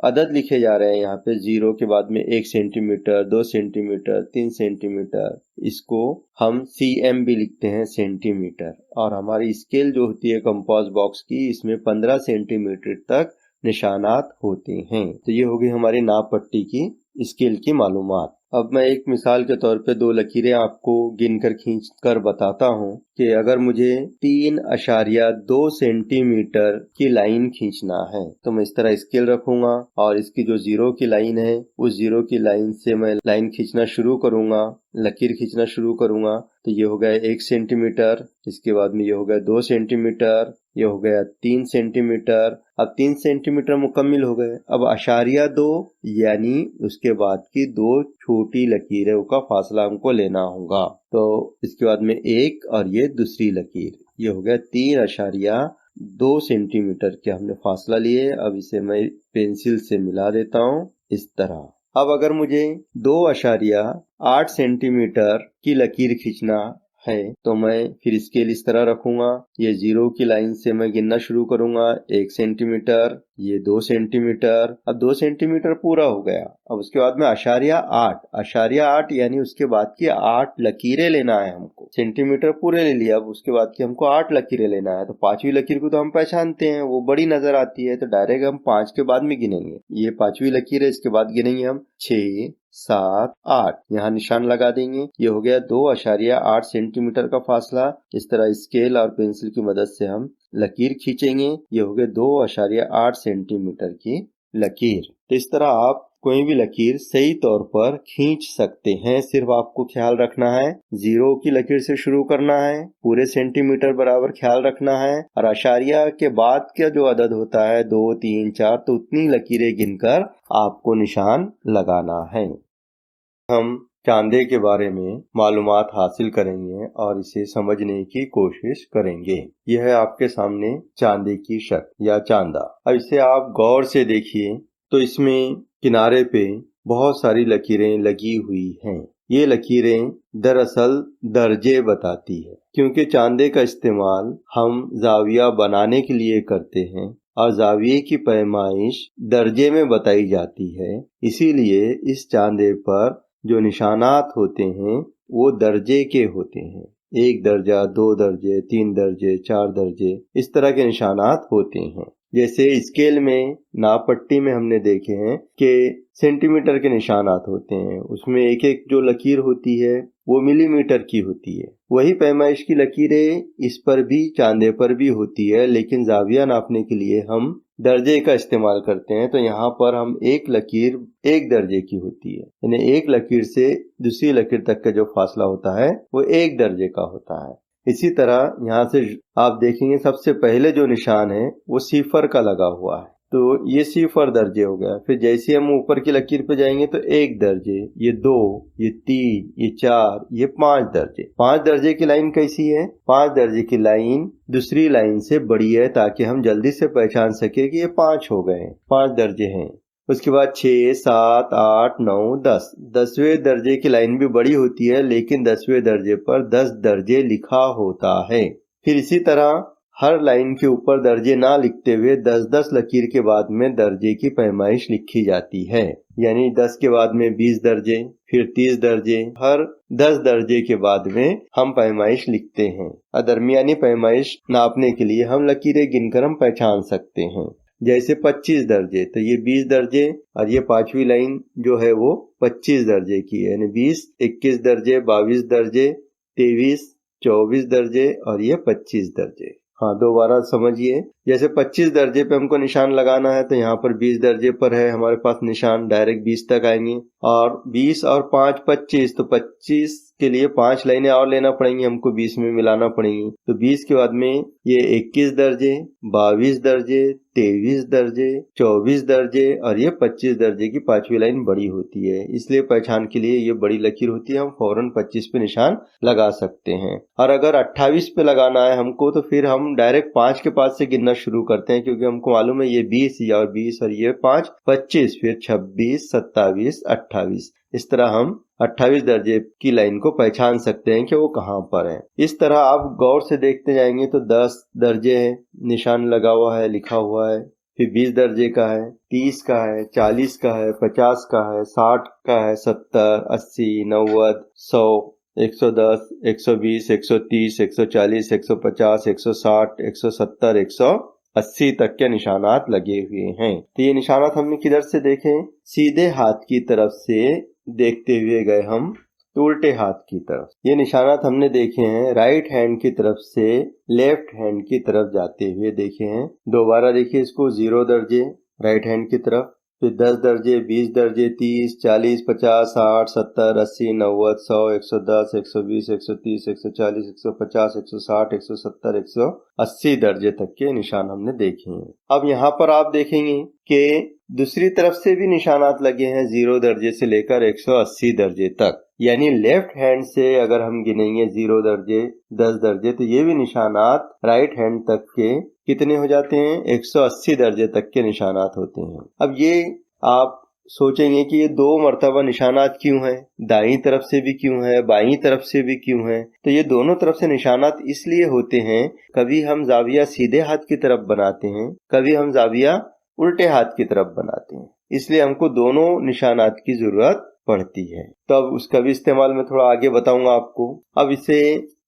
Speaker 1: अदद लिखे जा रहे हैं यहाँ पे 0 के बाद में 1 सेंटीमीटर, 2 सेंटीमीटर, 3 सेंटीमीटर, इसको हम cm भी लिखते हैं, सेंटीमीटर। और हमारी स्केल जो होती है कंपास बॉक्स की, इसमें 15 सेंटीमीटर तक निशानात होते हैं। तो ये होगी हमारी नाप पट्टी की स्केल की मालूमात। अब मैं एक मिसाल के तौर पे 2 लकीरें आपको गिनकर खींच कर बताता हूँ कि अगर मुझे 3.2 सेंटीमीटर की लाइन खींचना है तो मैं इस तरह स्केल रखूंगा और इसकी जो 0 की लाइन है उस 0 की लाइन से मैं लाइन खींचना शुरू करूंगा, लकीर खींचना शुरू करूंगा। तो ये हो गया 1 सेंटीमीटर, इसके बाद में ये हो गया 2 सेंटीमीटर, ये हो गया 3 सेंटीमीटर। अब 3 सेंटीमीटर मुकम्मिल हो गए। अब 0.2 यानी उसके बाद की 2 छोटी लकीरों का फासला हमको लेना होगा। तो इसके बाद में 1 और ये दूसरी लकीर, ये हो गया 3.2 सेंटीमीटर के हमने फासला लिए। अब इसे मैं पेंसिल से मिला देता हूँ इस तरह। अब अगर मुझे 2.8 सेंटीमीटर की लकीर खींचना है तो मैं फिर स्केल इस तरह रखूंगा, ये 0 की लाइन से मैं गिनना शुरू करूंगा, 1 सेंटीमीटर, ये 2 सेंटीमीटर। अब 2 सेंटीमीटर पूरा हो गया। अब उसके बाद में 0.8 यानी उसके बाद की 8 लकीरें लेना है हमको। सेंटीमीटर पूरे ले लिया, अब उसके बाद की हमको 8 लकीरें लेना है। तो 5वीं लकीर को तो हम पहचानते हैं, वो बड़ी नजर आती है, तो डायरेक्ट हम 5 के बाद में गिनेंगे। ये 5वीं लकीर है, इसके बाद गिनेंगे हम 6, 7, 8, यहाँ निशान लगा देंगे। ये हो गया 2.8 सेंटीमीटर का फासला। इस तरह स्केल और पेंसिल की मदद से हम लकीर खींचेंगे। ये हो गया 2.8 सेंटीमीटर की लकीर। तो इस तरह आप कोई भी लकीर सही तौर पर खींच सकते हैं। सिर्फ आपको ख्याल रखना है 0 की लकीर से शुरू करना है, पूरे सेंटीमीटर बराबर ख्याल रखना है, और आशारिया के बाद का जो अदद होता है 2, 3, 4, तो उतनी लकीरें गिनकर आपको निशान लगाना है। हम चांदे के बारे में मालूमात हासिल करेंगे और इसे समझने की कोशिश करेंगे। यह है आपके सामने चांदे की शक्ल या चांदा। अब इसे आप गौर से देखिए तो इसमें किनारे पे बहुत सारी लकीरें लगी हुई हैं। ये लकीरें दरअसल दर्जे बताती है, क्योंकि चांदे का इस्तेमाल हम जाविया बनाने के लिए करते हैं और जाविये की पैमाइश दर्जे में बताई जाती है। इसीलिए इस चांदे पर जो निशानात होते हैं वो दर्जे के होते हैं। 1 दर्जा, 2 दर्जे, 3 दर्जे, 4 दर्जे, इस तरह के निशानात होते हैं। जैसे स्केल में नाप पट्टी में हमने देखे हैं कि सेंटीमीटर के निशानात होते हैं, उसमें एक एक जो लकीर होती है वो मिलीमीटर की होती है। वही पैमाइश की लकीरें इस पर भी, चांदे पर भी होती है, लेकिन जाविया नापने के लिए हम दर्जे का इस्तेमाल करते हैं। तो यहाँ पर हम एक लकीर 1 दर्जे की होती है, यानी एक लकीर से दूसरी लकीर तक का जो फासला होता है वो 1 दर्जे का होता है। इसी तरह यहाँ से आप देखेंगे सबसे पहले जो निशान है वो सिफर का लगा हुआ है, तो ये सिफर दर्जे हो गया। फिर जैसे हम ऊपर की लकीर पे जाएंगे तो 1 दर्जे, ये 2, ये 3, ये 4, ये 5 दर्जे। 5 दर्जे की लाइन कैसी है? 5 दर्जे की लाइन दूसरी लाइन से बड़ी है, ताकि हम जल्दी से पहचान सके कि ये 5 हो गए, 5 दर्जे हैं। उसके बाद 6, 7, 8, 9, 10। 10वें दर्जे की लाइन भी बड़ी होती है, लेकिन 10वें दर्जे पर 10 दर्जे लिखा होता है। फिर इसी तरह हर लाइन के ऊपर दर्जे ना लिखते हुए 10-10 लकीर के बाद में दर्जे की पैमाइश लिखी जाती है। यानी 10 के बाद में 20 दर्जे, फिर 30 दर्जे, हर 10 दर्जे के बाद में हम पैमाइश लिखते हैं। दरमियानी पैमाइश नापने के लिए हम लकीरें गिनकर हम पहचान सकते हैं। जैसे 25 दर्जे, तो ये 20 दर्जे और ये पांचवी लाइन जो है वो 25 दर्जे की है, यानी 20, 21 दर्जे, 22 दर्जे, 23, 24 दर्जे और ये 25 दर्जे। हाँ, दोबारा समझिए, जैसे 25 दर्जे पे हमको निशान लगाना है तो यहाँ पर 20 दर्जे पर है हमारे पास निशान, डायरेक्ट 20 तक आएंगे, और 20 और 5 25, तो 25 के लिए 5 लाइनें और लेना पड़ेंगी हमको, 20 में मिलाना पड़ेंगी। तो 20 के बाद में ये 21 दर्जे, 22 दर्जे, 23 दर्जे, 24 दर्जे और ये 25 दर्जे की पांचवी लाइन बड़ी होती है, इसलिए पहचान के लिए ये बड़ी लकीर होती है, हम फौरन 25 पे निशान लगा सकते हैं। और अगर 28 पे लगाना है हमको तो फिर हम डायरेक्ट 5 के पास से गिनना शुरू करते हैं, क्योंकि हमको मालूम है ये 20 और ये 5 25, फिर 26, 27, 28, इस तरह हम 28 दर्जे की लाइन को पहचान सकते हैं कि वो कहाँ पर है। इस तरह आप गौर से देखते जाएंगे तो 10 दर्जे है, निशान लगा हुआ है, लिखा हुआ है, फिर 20 दर्जे का है, 30 का है, 40 का है, 50 का है, 60 का है, 70, 80, 90, 100, 110, 120, 130, 140, 150, 160, 170, 180 तक के निशानात लगे हुए हैं। तो ये निशानात हमने किधर से देखे? सीधे हाथ की तरफ से देखते हुए गए हम तो उल्टे हाथ की तरफ। ये निशानात हमने देखे हैं राइट हैंड की तरफ से लेफ्ट हैंड की तरफ जाते हुए देखे हैं। दोबारा देखिए इसको, 0 दर्जे राइट हैंड की तरफ, फिर 10 दर्जे, 20 दर्जे, 30, 40, 50, 60, 70, 80, 90, 100, 110, 120, 130, 140, 150, 160, 170, 180 दर्जे तक के निशान हमने देखे हैं। अब यहाँ पर आप देखेंगे कि दूसरी तरफ से भी निशानात लगे हैं 0 दर्जे से लेकर 180 दर्जे तक, यानी लेफ्ट हैंड से अगर हम गिनेंगे 0 दर्जे, 10 दर्जे, तो ये भी निशानात राइट हैंड तक के कितने हो जाते हैं? 180 दर्जे तक के निशानात होते हैं। अब ये आप सोचेंगे कि ये 2 मर्तबा निशानात क्यों हैं, दाईं तरफ से भी क्यों है, बाईं तरफ से भी क्यों है? तो ये दोनों तरफ से निशानात इसलिए होते हैं, कभी हम जाविया सीधे हाथ की तरफ बनाते हैं, कभी हम जाविया उल्टे हाथ की तरफ बनाते हैं, इसलिए हमको दोनों निशानात की जरूरत पड़ती है। तो अब उसका भी इस्तेमाल मैं थोड़ा आगे बताऊंगा आपको। अब इसे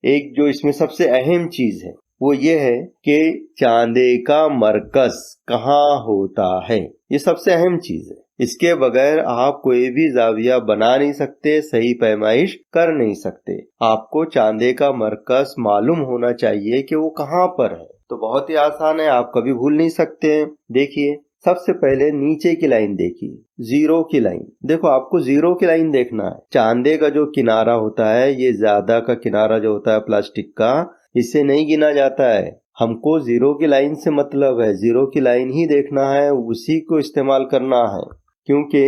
Speaker 1: एक जो इसमें सबसे अहम चीज है वो ये है कि चांदे का मरकज कहाँ होता है, ये सबसे अहम चीज है। इसके बगैर आप कोई भी जाविया बना नहीं सकते, सही पैमाइश कर नहीं सकते। आपको चांदे का मरकज मालूम होना चाहिए कि वो कहाँ पर है। तो बहुत ही आसान है, आप कभी भूल नहीं सकते हैं। देखिए सबसे पहले नीचे की लाइन देखिए, 0 की लाइन। देखो आपको 0 की लाइन देखना है। चांदे का जो किनारा होता है, ये ज्यादा का किनारा जो होता है प्लास्टिक का, इसे नहीं गिना जाता है। हमको 0 की लाइन से मतलब है, 0 की लाइन ही देखना है, उसी को इस्तेमाल करना है, क्योंकि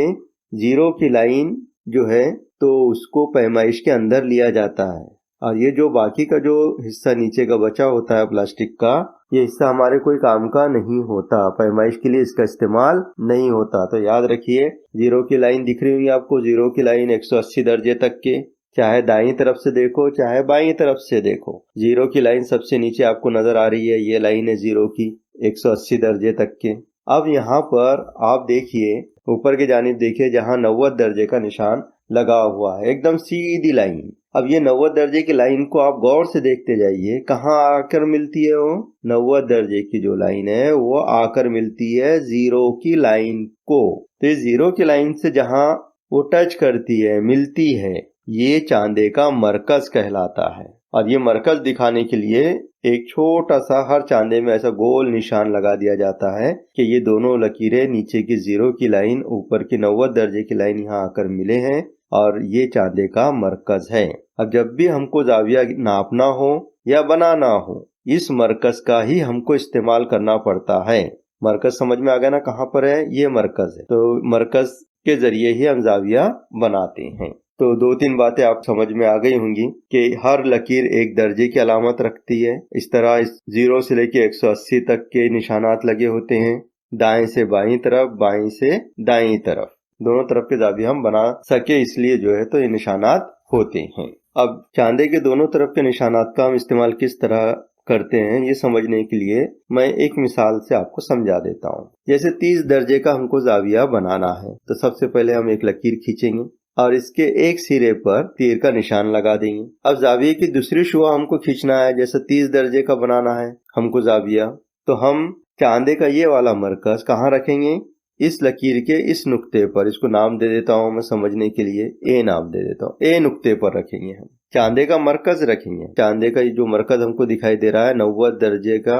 Speaker 1: 0 की लाइन जो है तो उसको पैमाइश के अंदर लिया जाता है, और ये जो बाकी का जो हिस्सा नीचे का बचा होता है प्लास्टिक का, ये हिस्सा हमारे कोई काम का नहीं होता, पैमाइश के लिए इसका इस्तेमाल नहीं होता। तो याद रखिए 0 की लाइन दिख रही होगी आपको, 0 की लाइन 180 दर्जे तक के, चाहे दाईं तरफ से देखो चाहे बाईं तरफ से देखो, 0 की लाइन सबसे नीचे आपको नजर आ रही है, ये लाइन है 0 की 180 दर्जे तक के। अब यहाँ पर आप देखिए ऊपर की जानिब देखिए, जहाँ 90 दर्जे का निशान लगा हुआ है, एकदम सीधी लाइन। अब ये 90 दर्जे की लाइन को आप गौर से देखते जाइए, कहाँ आकर मिलती है वो 90 दर्जे की जो लाइन है वो आकर मिलती है 0 की लाइन को। तो 0 की लाइन से जहाँ वो टच करती है, मिलती है, ये चांदे का मरकज कहलाता है। और ये मरकज दिखाने के लिए एक छोटा सा हर चांदे में ऐसा गोल निशान लगा दिया जाता है कि ये दोनों लकीरें, नीचे की 0 की लाइन, ऊपर की 90 दर्जे की लाइन यहाँ आकर मिले हैं, और ये चांदे का मरकज है। अब जब भी हमको जाविया नापना हो या बनाना हो, इस मरकज का ही हमको इस्तेमाल करना पड़ता है। मरकज समझ में आ गया ना कहाँ पर है? ये मरकज है। तो मरकज के जरिए ही हम जाविया बनाते हैं। तो 2-3 बातें आप समझ में आ गई होंगी कि हर लकीर एक दर्जे की अलामत रखती है। इस तरह 0 से लेके 180 तक के निशानात लगे होते हैं, दाएं से बाईं तरफ, बाईं से दाईं तरफ, दोनों तरफ के जाविया हम बना सके, इसलिए जो है तो ये निशानात होते हैं। अब चांदे के दोनों तरफ के निशानात का हम इस्तेमाल किस तरह करते हैं, ये समझने के लिए मैं एक मिसाल से आपको समझा देता हूँ। जैसे 30 दर्जे का हमको जाविया बनाना है, तो सबसे पहले हम एक लकीर खींचेंगे और इसके एक सिरे पर तीर का निशान लगा देंगे। अब जाविये की दूसरी शुआ हमको खींचना है, जैसे 30 दर्जे का बनाना है हमको जाविया, तो हम चांदे का ये वाला मरकज कहाँ रखेंगे? इस लकीर के इस नुक्ते पर। इसको नाम दे देता हूं मैं समझने के लिए, ए नाम दे देता हूं। ए नुक्ते पर रखेंगे हम, चांदे का मरकज रखेंगे। चांदे का जो मरकज हमको दिखाई दे रहा है 90 दर्जे का,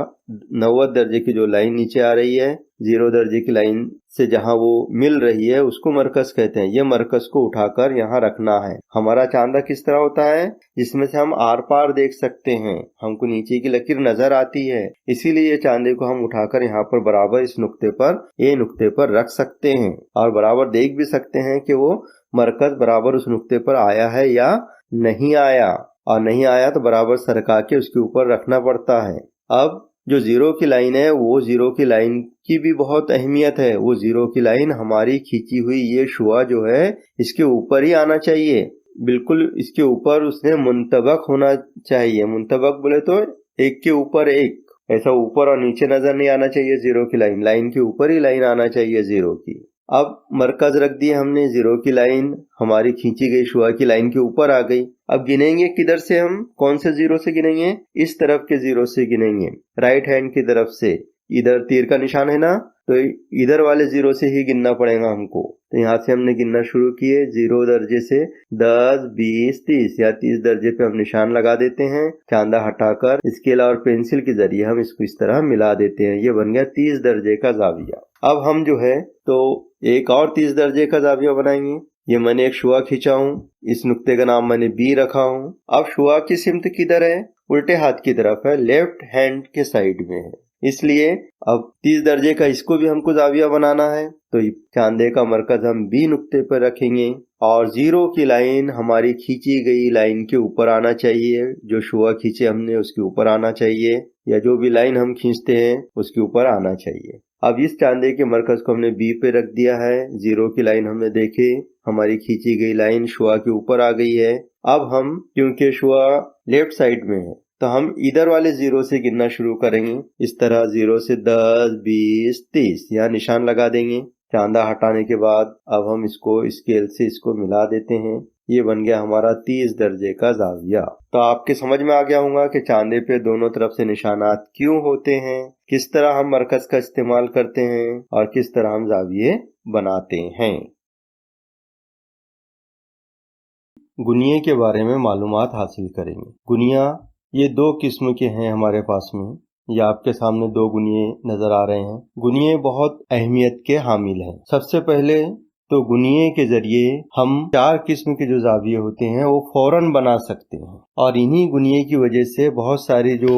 Speaker 1: 90 दर्जे की जो लाइन नीचे आ रही है 0 दर्जे की लाइन से जहां वो मिल रही है उसको मरकज कहते हैं। ये मरकज को उठाकर यहाँ रखना है। हमारा चांदा किस तरह होता है? जिसमें से हम आर पार देख सकते हैं, हमको नीचे की लकीर नजर आती है। इसीलिए ये चांदे को हम उठाकर यहाँ पर बराबर इस नुक्ते पर, ए नुक्ते पर रख सकते हैं और बराबर देख भी सकते हैं कि वो मरकज बराबर उस नुक्ते पर आया है या नहीं आया। और नहीं आया तो बराबर सरका के उसके ऊपर रखना पड़ता है। अब जो 0 की लाइन है वो 0 की लाइन की भी बहुत अहमियत है। वो 0 की लाइन हमारी खींची हुई ये शुआ जो है इसके ऊपर ही आना चाहिए, बिल्कुल इसके ऊपर उसने मुंतबक होना चाहिए। मुंतबक बोले तो एक के ऊपर एक, ऐसा ऊपर और नीचे नजर नहीं आना चाहिए 0 की लाइन, लाइन के ऊपर ही लाइन आना चाहिए 0 की। अब मरकज रख दिए हमने, 0 की लाइन हमारी खींची गई शुआ की लाइन के ऊपर आ गई। अब गिनेंगे किधर से? हम कौन से 0 से गिनेंगे? इस तरफ के 0 से गिनेंगे, राइट हैंड की तरफ से। इधर तीर का निशान है ना, तो इधर वाले 0 से ही गिनना पड़ेगा हमको। तो यहाँ से हमने गिनना शुरू किए 0 दर्जे से 10, 20, 30 या 30 दर्जे पे हम निशान लगा देते हैं। चांदा हटाकर स्केल और पेंसिल के जरिए हम इसको इस तरह मिला देते हैं। ये बन गया 30 दर्जे का जाविया। अब हम जो है तो एक और 30 दर्जे का जाविया बनाएंगे। ये मैंने एक शुआ खींचा हूँ, इस नुक्ते का नाम मैंने बी रखा हूँ। अब शुआ की सिमत किधर है? उल्टे हाथ की तरफ है, लेफ्ट हैंड के साइड में है। इसलिए अब 30 दर्जे का इसको भी हमको जाविया बनाना है। तो चांदे का मरकज हम बी नुक्ते पर रखेंगे और 0 की लाइन हमारी खींची गई लाइन के ऊपर आना चाहिए। जो शुआ खींचे हमने उसके ऊपर आना चाहिए, या जो भी लाइन हम खींचते हैं उसके ऊपर आना चाहिए। अब इस चांदे के मरकज को हमने बी पे रख दिया है। 0 की लाइन हमने देखे, हमारी खींची गई लाइन शुआ के ऊपर आ गई है। अब हम क्योंकि शुआ लेफ्ट साइड में है तो हम इधर वाले 0 से गिनना शुरू करेंगे। इस तरह 0 से 10, 20, 30 यहाँ निशान लगा देंगे। चांदा हटाने के बाद अब हम इसको स्केल से इसको मिला देते हैं। ये बन गया हमारा 30 दर्जे का जाविया। तो आपके समझ में आ गया होगा कि चांदे पे दोनों तरफ से निशानात क्यों होते हैं, किस तरह हम मरकज का इस्तेमाल करते हैं और किस तरह हम जाविये बनाते हैं। गुनिये के बारे में मालूमात हासिल करेंगे। गुनिया ये 2 किस्म के हैं हमारे पास में। ये आपके सामने 2 गुनिये नजर आ रहे हैं। गुनिये बहुत अहमियत के हामिल हैं। सबसे पहले तो गुनिये के जरिए हम 4 किस्म के जो जाविये होते हैं वो फौरन बना सकते हैं और इन्हीं गुनिये की वजह से बहुत सारी जो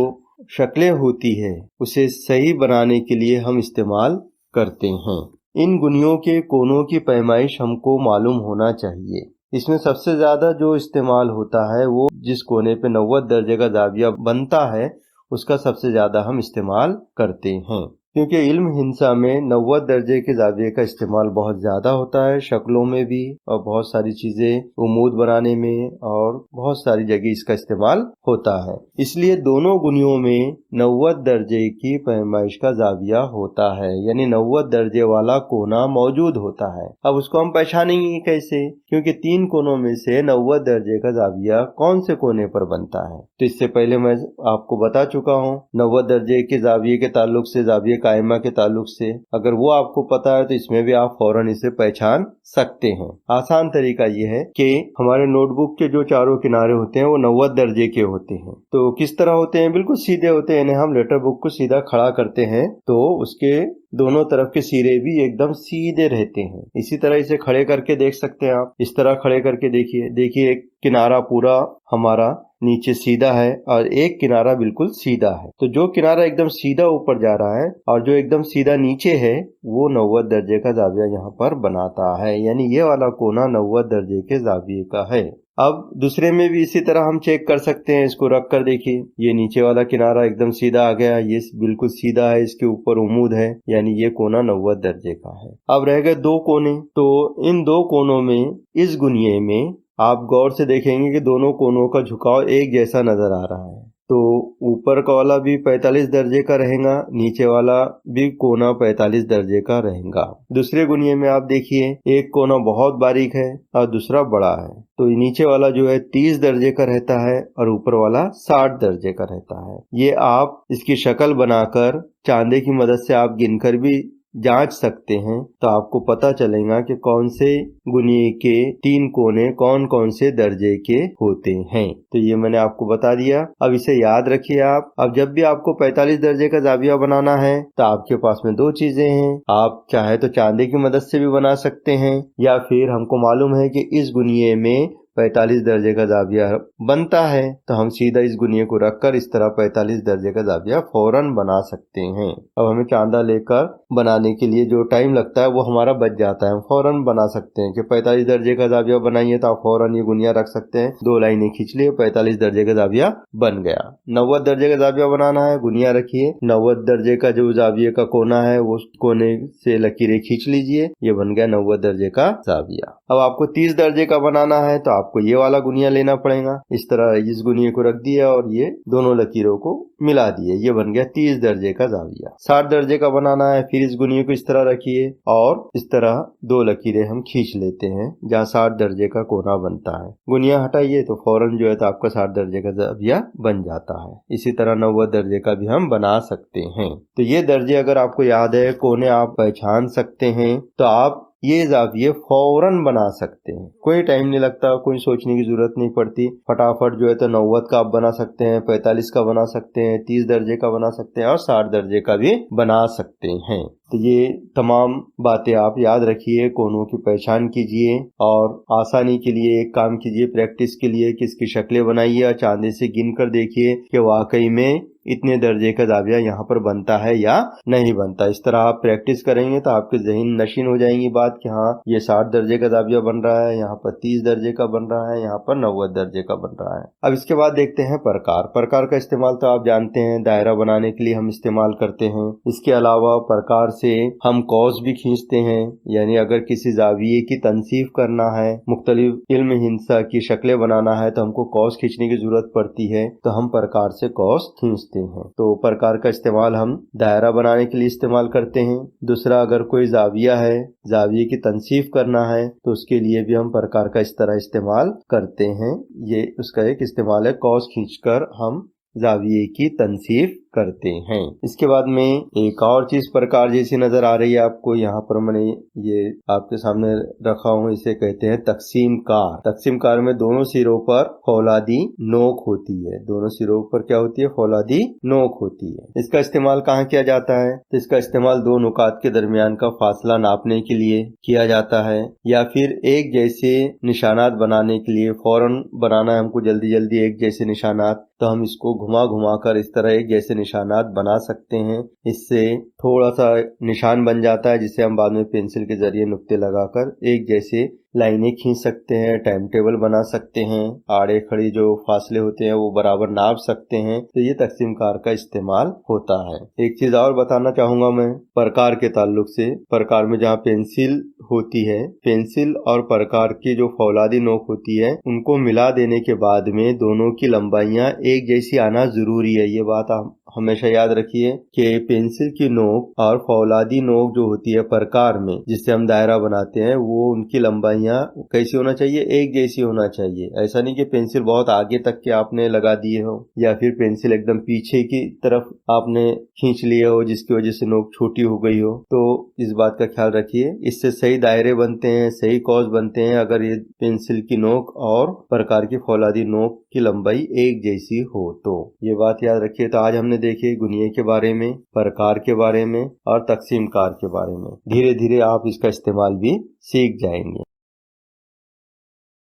Speaker 1: शक्लें होती है उसे सही बनाने के लिए हम इस्तेमाल करते हैं। इन गुनियों के कोनों की पैमाइश हमको मालूम होना चाहिए। इसमें सबसे ज्यादा जो इस्तेमाल होता है वो जिस कोने पे 90 दर्जे का जाविया बनता है उसका सबसे ज्यादा हम इस्तेमाल करते हैं, क्योंकि इल्म हिंसा में 90 दर्जे के जाविये का इस्तेमाल बहुत ज्यादा होता है, शक्लों में भी और बहुत सारी चीजें उमूद बनाने में और बहुत सारी जगह इसका इस्तेमाल होता है। इसलिए दोनों गुनियों में 90 दर्जे की पैमाइश का जाविया होता है, यानी 90 दर्जे वाला कोना मौजूद होता है। अब उसको हम पहचानेंगे कैसे? क्योंकि 3 कोनों में से 90 दर्जे का जाविया कौन से कोने पर बनता है। तो इससे पहले मैं आपको बता चुका हूँ 90 दर्जे के जाविये के ताल्लुक से, जाविये कायमा के ताल्लुक से, अगर वो आपको पता है तो इसमें भी आप फौरन इसे पहचान सकते हैं। आसान तरीका ये है कि हमारे नोटबुक के जो चारों किनारे होते हैं वो 90 दर्जे के होते हैं। तो किस तरह होते हैं? बिल्कुल सीधे होते हैं। हम लेटर बुक को सीधा खड़ा करते हैं तो उसके दोनों तरफ के सिरे भी एकदम सीधे रहते हैं। इसी तरह इसे खड़े करके देख सकते हैं आप। इस तरह खड़े करके देखिए एक किनारा पूरा हमारा नीचे सीधा है और एक किनारा बिल्कुल सीधा है। तो जो किनारा एकदम सीधा ऊपर जा रहा है और जो एकदम सीधा नीचे है वो 90 दर्जे का जाविया यहाँ पर बनाता है, यानी ये वाला कोना 90 दर्जे के जाविये का है। अब दूसरे में भी इसी तरह हम चेक कर सकते हैं। इसको रख कर देखिए, ये नीचे वाला किनारा एकदम सीधा आ गया, ये बिल्कुल सीधा है, इसके ऊपर उमूद है, यानी ये कोना 90 दर्जे का है। अब रह गए 2 कोने। तो इन 2 कोनों में इस गुनिये में आप गौर से देखेंगे कि दोनों कोनों का झुकाव एक जैसा नजर आ रहा है। तो ऊपर का वाला भी 45 दर्जे का रहेगा, नीचे वाला भी कोना 45 दर्जे का रहेगा। दूसरे गुनिये में आप देखिए, एक कोना बहुत बारीक है और दूसरा बड़ा है, तो नीचे वाला जो है 30 दर्जे का रहता है और ऊपर वाला 60 दर्जे का रहता है। ये आप इसकी शक्ल बनाकर चांदे की मदद से आप गिनकर भी जांच सकते हैं, तो आपको पता चलेगा कि कौन से गुनिये के 3 कोने कौन कौन से दर्जे के होते हैं। तो ये मैंने आपको बता दिया। अब इसे याद रखिए आप। अब जब भी आपको 45 दर्जे का जाविया बनाना है तो आपके पास में 2 चीजें हैं। आप चाहे तो चांदी की मदद से भी बना सकते हैं, या फिर हमको मालूम है कि इस गुनिये में 45 दर्जे का जाविया बनता है, तो हम सीधा इस गुनिये को रखकर इस तरह 45 दर्जे का जाविया फौरन बना सकते हैं। अब हमें चांदा लेकर बनाने के लिए जो टाइम लगता है वो हमारा बच जाता है। हम फौरन बना सकते हैं कि 45 दर्जे का जाविया बनाइए, तो आप फौरन ये गुनिया रख सकते हैं, 2 लाइनें खींच लिए, 45 दर्जे का जाविया बन गया। 90 दर्जे का जाविया बनाना है, गुनिया रखिए, 90 दर्जे का जो जाविये का कोना है वो कोने से लकीरें खींच लीजिए, ये बन गया 90 दर्जे का जाविया। अब आपको 30 दर्जे का बनाना है तो आपको ये वाला गुनिया लेना पड़ेगा। इस तरह इस गुनिये को रख दिया और ये दोनों लकीरों को मिला दिए, ये बन गया 30 दर्जे का जाविया। 60 दर्जे का बनाना है, फिर इस गुनिये को इस तरह रखिए और इस तरह 2 लकीरें हम खींच लेते हैं जहाँ 60 दर्जे का कोना बनता है। गुनिया हटाइए तो फौरन जो है तो आपका 60 दर्जे का जाविया बन जाता है। इसी तरह 90 दर्जे का भी हम बना सकते हैं। तो ये दर्जे अगर आपको याद है, कोने आप पहचान सकते हैं, तो आप ये जाविये फौरन बना सकते हैं। कोई टाइम नहीं लगता, कोई सोचने की जरूरत नहीं पड़ती। फटाफट जो है तो 90 का आप बना सकते हैं, 45 का बना सकते हैं, 30 दर्जे का बना सकते हैं और 60 दर्जे का भी बना सकते हैं। तो ये तमाम बातें आप याद रखिए, कोनों की पहचान कीजिए और आसानी के लिए एक काम कीजिए, प्रैक्टिस के लिए कि इसकी शक्लें बनाइए और चांदे से गिन कर देखिए कि वाकई में इतने दर्जे का जाविया यहाँ पर बनता है या नहीं बनता। इस तरह आप प्रैक्टिस करेंगे तो आपके ज़हन नशीन हो जाएंगी बात कि हाँ ये 60 दर्जे का जाविया बन रहा है, यहाँ पर 30 दर्जे का बन रहा है, यहाँ पर 90 दर्जे का बन रहा है। अब इसके बाद देखते हैं प्रकार। प्रकार का इस्तेमाल तो आप जानते हैं, दायरा बनाने के लिए हम इस्तेमाल करते हैं। इसके अलावा प्रकार से हम कौस भी खींचते हैं, यानी अगर किसी जाविये की तनसीफ करना है, मुख्तलिफ इल्म हिंसा की शक्लें बनाना है तो हमको कौस खींचने की जरूरत पड़ती है, तो हम प्रकार से कौस खींचते हैं। तो प्रकार का इस्तेमाल हम दायरा बनाने के लिए इस्तेमाल करते हैं। दूसरा, अगर कोई जाविया है, जाविये की तनसीफ करना है, तो उसके लिए भी हम प्रकार का इस तरह इस्तेमाल करते हैं। ये उसका एक इस्तेमाल है, कौस खींचकर हम जाविये की तनसीफ करते हैं। इसके बाद में एक और चीज प्रकार जैसी नजर आ रही है आपको, यहाँ पर मैंने ये आपके सामने रखा हूँ, इसे कहते हैं तकसीम कार। तकसीम कार में दोनों सिरों पर फौलादी नोक होती है। दोनों सिरों पर क्या होती है? फौलादी नोक होती है। इसका इस्तेमाल कहाँ किया जाता है? तो इसका इस्तेमाल 2 नुकात के दरमियान का फासला नापने के लिए किया जाता है, या फिर एक जैसे निशानात बनाने के लिए। फौरन बनाना है हमको, जल्दी जल्दी एक जैसे निशानात, तो हम इसको घुमा घुमा कर इस तरह एक जैसे निशानात बना सकते हैं। इससे थोड़ा सा निशान बन जाता है जिसे हम बाद में पेंसिल के जरिए नुक्ते लगाकर एक जैसे लाइनें खींच सकते हैं, टाइम टेबल बना सकते हैं, आड़े खड़ी जो फासले होते हैं वो बराबर नाप सकते हैं। तो ये तकसीम कार का इस्तेमाल होता है। एक चीज और बताना चाहूंगा मैं प्रकार के ताल्लुक से। प्रकार में जहाँ पेंसिल होती है, पेंसिल और प्रकार की जो फौलादी नोक होती है, उनको मिला देने के बाद में दोनों की लंबाइयां एक जैसी आना जरूरी है। ये बात आप हमेशा याद रखिए कि पेंसिल की नोक और फौलादी नोक जो होती है प्रकार में, जिससे हम दायरा बनाते हैं, वो उनकी लंबाइयां कैसी होना चाहिए? एक जैसी होना चाहिए। ऐसा नहीं कि पेंसिल बहुत आगे तक के आपने लगा दिए हो, या फिर पेंसिल एकदम पीछे की तरफ आपने खींच लिए हो जिसकी वजह से नोक छोटी हो गई हो। तो इस बात का ख्याल रखिए, इससे सही दायरे बनते हैं, सही कौस बनते हैं अगर ये पेंसिल की नोक और प्रकार की फौलादी नोक की लंबाई एक जैसी हो। तो ये बात याद रखिए। तो आज हमने देखे गुनिये के बारे में, प्रकार के बारे में और तकसीम कार के बारे में। धीरे धीरे आप इसका इस्तेमाल भी सीख जाएंगे।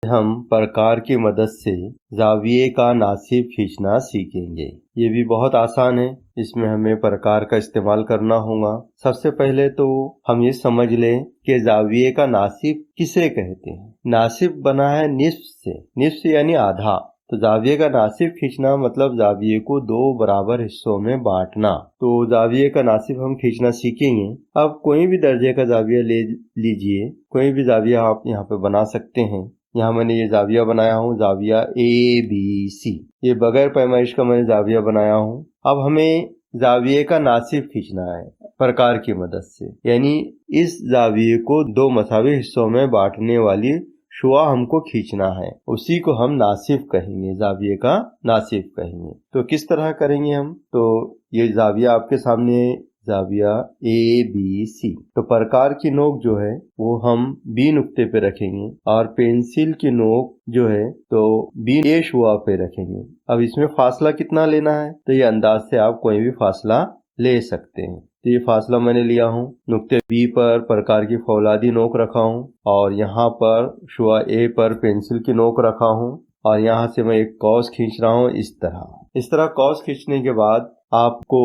Speaker 1: हम प्रकार की मदद से जाविये का नासिब खींचना सीखेंगे। ये भी बहुत आसान है। इसमें हमें प्रकार का इस्तेमाल करना होगा। सबसे पहले तो हम ये समझ लें कि जाविये का नासिब किसे कहते हैं। नासिब बना है निस्फ से, निस्फ यानी आधा। तो जाविये का नासिब खींचना मतलब जाविये को 2 बराबर हिस्सों में बांटना। तो जाविये का नासिब हम खींचना सीखेंगे। अब कोई भी दर्जे का जाविया ले लीजिए, कोई भी जाविया आप यहाँ पे बना सकते हैं। यहाँ मैंने ये जाविया बनाया हूँ, जाविया ABC। ये बगैर पैमाइश का मैंने जाविया बनाया हूँ। अब हमें जाविये का नासिफ खींचना है प्रकार की मदद से, यानी इस जाविये को दो मसावी हिस्सों में बांटने वाली शुआ हमको खींचना है, उसी को हम नासिफ कहेंगे, जाविये का नासिफ कहेंगे। तो किस तरह करेंगे हम? तो ये जाविया आपके सामने, जाविया ABC। तो प्रकार की नोक जो है वो हम B नुक्ते पे रखेंगे और पेंसिल की नोक जो है तो B शुआ पे रखेंगे। अब इसमें फासला कितना लेना है? तो ये अंदाज से आप कोई भी फासला ले सकते हैं। तो ये फासला मैंने लिया हूँ, नुक्ते B पर प्रकार की फौलादी नोक रखा हूँ और यहाँ पर शुआ A पर पेंसिल की नोक रखा हूँ और यहाँ से मैं एक कॉस खींच रहा हूँ। इस तरह कॉस खींचने के बाद आपको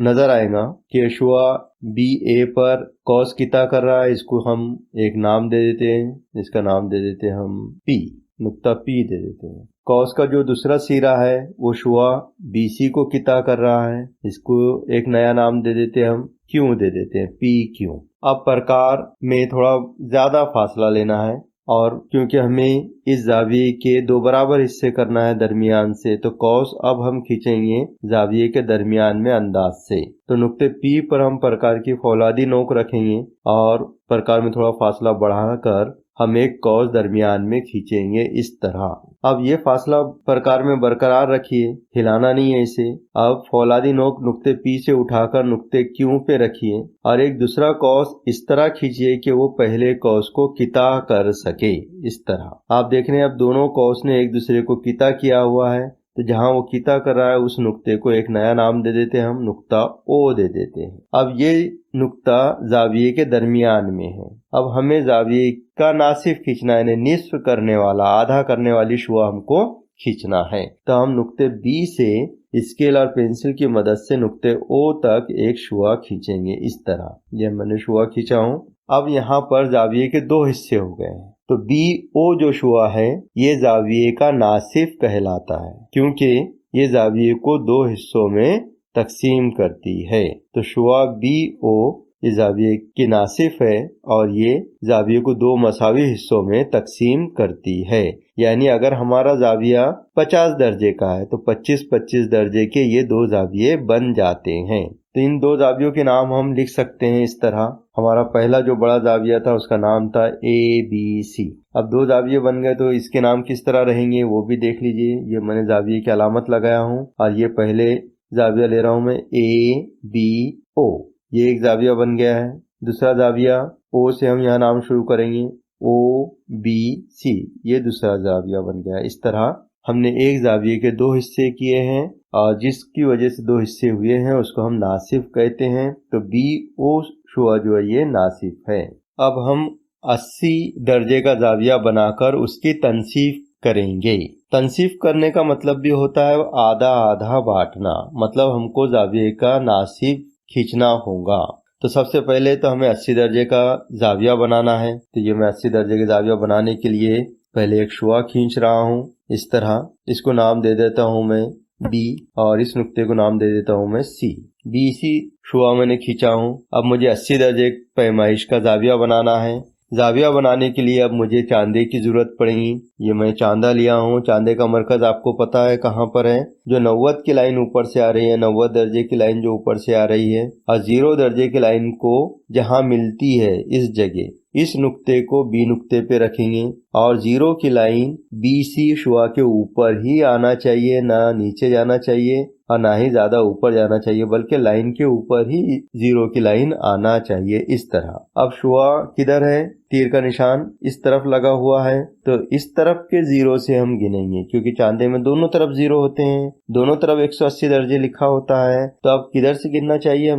Speaker 1: नजर आएगा कि शुआ BA पर कॉस कितना कर रहा है। इसको हम एक नाम दे देते हैं, इसका नाम दे देते हैं हम P, नुक्ता P दे देते हैं। कॉस का जो दूसरा सिरा है वो शुआ BC को कितना कर रहा है, इसको एक नया नाम दे देते हैं हम, Q दे देते हैं, PQ। अब प्रकार में थोड़ा ज्यादा फासला लेना है और क्योंकि हमें इस जाविये के दो बराबर हिस्से करना है दरमियान से, तो कॉस अब हम खींचेंगे जाविये के दरमियान में अंदाज से। तो नुक्ते P पर हम प्रकार की फौलादी नोक रखेंगे और प्रकार में थोड़ा फासला बढ़ाकर हम एक कॉस दरमियान में खींचेंगे इस तरह। अब ये फासला प्रकार में बरकरार रखिए, हिलाना नहीं है इसे। अब फौलादी नोक नुक्ते P से उठाकर नुक्ते Q पे रखिए और एक दूसरा कॉस इस तरह खींचिए कि वो पहले कॉस को किता कर सके। इस तरह आप देख रहे हैं अब दोनों कॉस ने एक दूसरे को किता किया हुआ है, तो जहां वो किता कर रहा है उस नुक्ते को एक नया नाम दे देते हैं हम, नुक्ता O दे देते हैं। अब ये नुक्ता जाविये के दरमियान में है। अब हमें जाविये का नासिफ खींचना है, यानी निस्फ करने वाला, आधा करने वाली शुआ हमको खींचना है। तो हम नुक्ते B से स्केल और पेंसिल की मदद से नुक्ते O तक एक शुआ खींचेंगे इस तरह। ये मैंने शुआ खींचा हूँ। अब यहाँ पर जाविये के दो हिस्से हो गए हैं, तो BO जो शुआ है ये जाविये का नासिफ कहलाता है, क्योंकि ये जाविये को दो हिस्सों में तकसीम करती है। तो शुआ BO ये जाविये की नासिफ है और ये जाविये को दो मसावी हिस्सों में तकसीम करती है। यानी अगर हमारा जाविया 50 दर्जे का है तो 25-25 दर्जे के ये दो जाविये बन जाते हैं। तो इन दो जावियों के नाम हम लिख सकते हैं इस तरह। हमारा पहला जो बड़ा जाविया था उसका नाम था ABC। अब दो जाविये बन गए तो इसके नाम किस तरह रहेंगे वो भी देख लीजिए। ये मैंने जाविये की अलामत लगाया हूँ और ये पहले जाविया ले रहा हूँ मैं ABO, ये एक जाविया बन गया है। दूसरा जाविया O से हम यहाँ नाम शुरू करेंगे, OBC, ये दूसरा जाविया बन गया है। इस तरह हमने एक जाविये के दो हिस्से किए हैं और जिसकी वजह से दो हिस्से हुए हैं उसको हम नासिफ कहते हैं। तो BO शुआ जो है ये नासिफ है। अब हम 80 दर्जे का जाविया बनाकर उसकी तनसीफ करेंगे। तनसीफ करने का मतलब भी होता है आधा आधा बांटना, मतलब हमको जाविये का नासिफ खींचना होगा। तो सबसे पहले तो हमें 80 दर्जे का जाविया बनाना है। तो ये मैं 80 दर्जे के जाविया बनाने के लिए पहले एक शुआ खींच रहा हूँ इस तरह। इसको नाम दे देता हूँ मैं B और इस नुक्ते को नाम दे देता हूँ मैं C। BC शुआ मैंने खींचा हूँ। अब मुझे 80 दर्जे पैमाइश का जाविया बनाना है। जाविया बनाने के लिए अब मुझे चांदे की जरूरत पड़ेगी। ये मैं चांदा लिया हूँ। चांदे का मरकज आपको पता है कहाँ पर है, जो 90 की लाइन ऊपर से आ रही है, 90 दर्जे की लाइन जो ऊपर से आ रही है और 0 दर्जे की लाइन को जहाँ मिलती है इस जगह, इस नुक्ते को B नुक्ते पे रखेंगे और 0 की लाइन BC शुआ के ऊपर ही आना चाहिए, ना नीचे जाना चाहिए और ना ही ज्यादा ऊपर जाना चाहिए, बल्कि लाइन के ऊपर ही 0 की लाइन आना चाहिए इस तरह। अब शुआ किधर है? तीर का निशान इस तरफ लगा हुआ है, तो इस तरफ के 0 से हम गिनेंगे, क्योंकि चांदे में दोनों तरफ 0 होते हैं, दोनों तरफ 180 दर्जे लिखा होता है। तो अब किधर से गिनना चाहिए?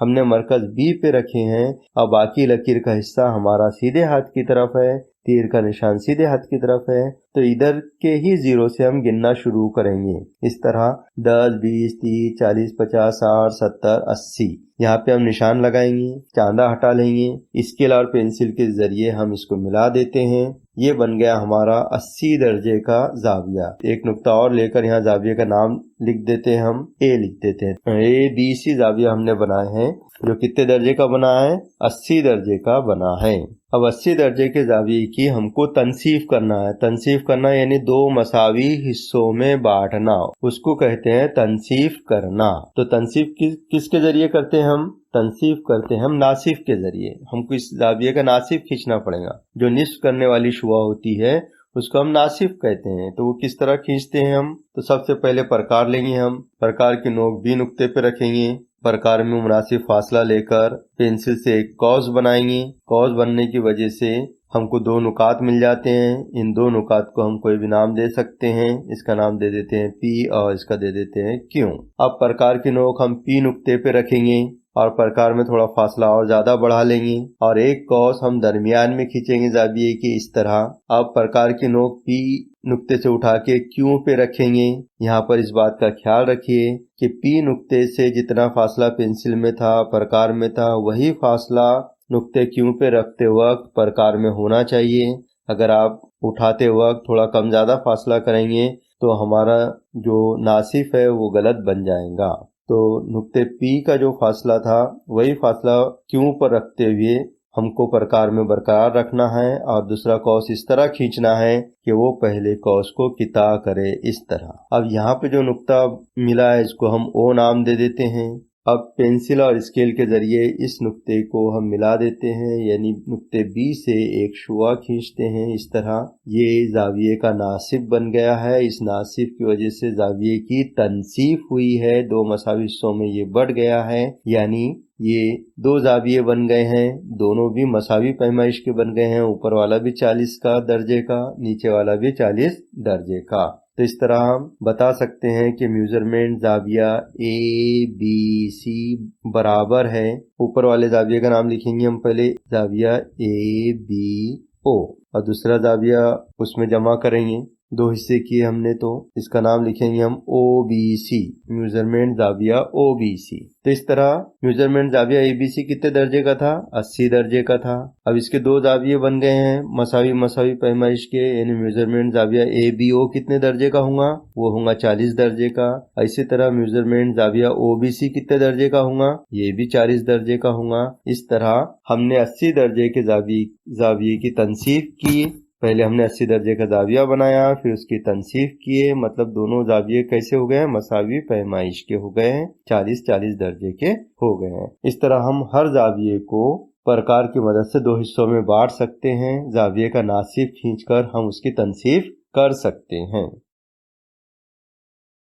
Speaker 1: हमने मरकज B पे रखे हैं और बाकी लकीर का हिस्सा हमारा सीधे हाथ की तरफ है, तीर का निशान सीधे हाथ की तरफ है, तो इधर के ही 0 से हम गिनना शुरू करेंगे इस तरह 10, 20, 30, 40, 50, 60, 70, 80। यहाँ पे हम निशान लगाएंगे, चांदा हटा लेंगे, स्केल और पेंसिल के जरिए हम इसको मिला देते हैं। ये बन गया हमारा 80 दर्जे का जाविया। एक नुक्ता और लेकर यहाँ जाविये का नाम लिख देते हैं, हम A लिख देते हैं। ABC जाविया हमने बनाए हैं, जो कितने दर्जे का बना है? 80 दर्जे का बना है। अब 80 दर्जे के जाविये की हमको तनसीफ करना है। तनसीफ करना यानी दो मसावी हिस्सों में बांटना, उसको कहते हैं तनसीफ करना। तो तनसीफ किसके जरिए करते हैं हम? तनसीफ करते हैं हम नासिफ के जरिए। हमको इस जाविये का नासिफ खींचना पड़ेगा। जो निस्फ करने वाली शुआ होती है उसको हम नासिफ कहते हैं। तो वो किस तरह खींचते हैं हम? तो सबसे पहले प्रकार लेंगे हम। प्रकार की नोक बी नुक्ते पे रखेंगे। प्रकार में मुनासिब फासला लेकर पेंसिल से एक कॉस बनाएंगे। कॉस बनने की वजह से हमको दो नुकात मिल जाते हैं। इन दो नुकात को हम कोई भी नाम दे सकते हैं। इसका नाम दे देते हैं पी और इसका दे देते हैं क्यू। अब प्रकार की नोक हम पी नुक्ते पे रखेंगे और प्रकार में थोड़ा फासला और ज्यादा बढ़ा लेंगे और एक कॉस हम दरमियान में खींचेंगे जाविये के इस तरह। अब प्रकार की नोक पी नुक्ते से उठा के क्यू पे रखेंगे। यहाँ पर इस बात का ख्याल रखिए कि पी नुक्ते से जितना फासला पेंसिल में था प्रकार में था वही फासला नुक्ते क्यू पे रखते वक्त प्रकार में होना चाहिए। अगर आप उठाते वक्त थोड़ा कम ज्यादा फासला करेंगे तो हमारा जो नासिफ है वो गलत बन जाएगा। तो नुक्ते पी का जो फासला था वही फासला क्यू पर रखते हुए हमको प्रकार में बरकरार रखना है और दूसरा कॉस इस तरह खींचना है कि वो पहले कॉस को किता करे इस तरह। अब यहाँ पे जो नुक्ता मिला है इसको हम ओ नाम दे देते हैं। अब पेंसिल और स्केल के जरिए इस नुक्ते को हम मिला देते हैं, यानी नुक्ते बी से एक शुआ खींचते हैं इस तरह। ये जाविये का नासिब बन गया है। इस नासिब की वजह से जाविये की तनसीफ हुई है, दो मसावी हिस्सों में ये बढ़ गया है, यानी ये दो जाविये बन गए हैं। दोनों भी मसावी पैमाइश के बन गए हैं। ऊपर वाला भी 40 का दर्जे का, नीचे वाला भी 40 दर्जे का। तो इस तरह हम बता सकते हैं कि मेजरमेंट जाविया ए बी सी बराबर है। ऊपर वाले जाविये का नाम लिखेंगे हम पहले, जाविया ए बी ओ, और दूसरा जाविया उसमें जमा करेंगे। दो हिस्से किए हमने तो इसका नाम लिखेंगे हम ओ बी सी, मेजरमेंट जाविया ओ बी सी। तो इस तरह मेजरमेंट जाविया ए बी सी कितने दर्जे का था? 80 दर्जे का था। अब इसके दो जाविये बन गए हैं मसावी पैमाइश के, यानी मेजरमेंट जाविया ए बी ओ कितने दर्जे का होगा? वो होगा 40 दर्जे का। इसी तरह मेजरमेंट जाविया ओ बी सी कितने दर्जे का होगा? ये भी 40 दर्जे का होगा। इस तरह हमने 80 दर्जे के जाविये की तनसीफ की। पहले हमने 80 दर्जे का जाविया बनाया, फिर उसकी तनसीफ किए, मतलब दोनों जाविये कैसे हो गए हैं? मसावी पैमाइश के हो गए हैं, 40-40 दर्जे के हो गए हैं। इस तरह हम हर जाविये को प्रकार की मदद से दो हिस्सों में बांट सकते हैं। जाविये का नासिफ खींचकर हम उसकी तनसीफ कर सकते हैं।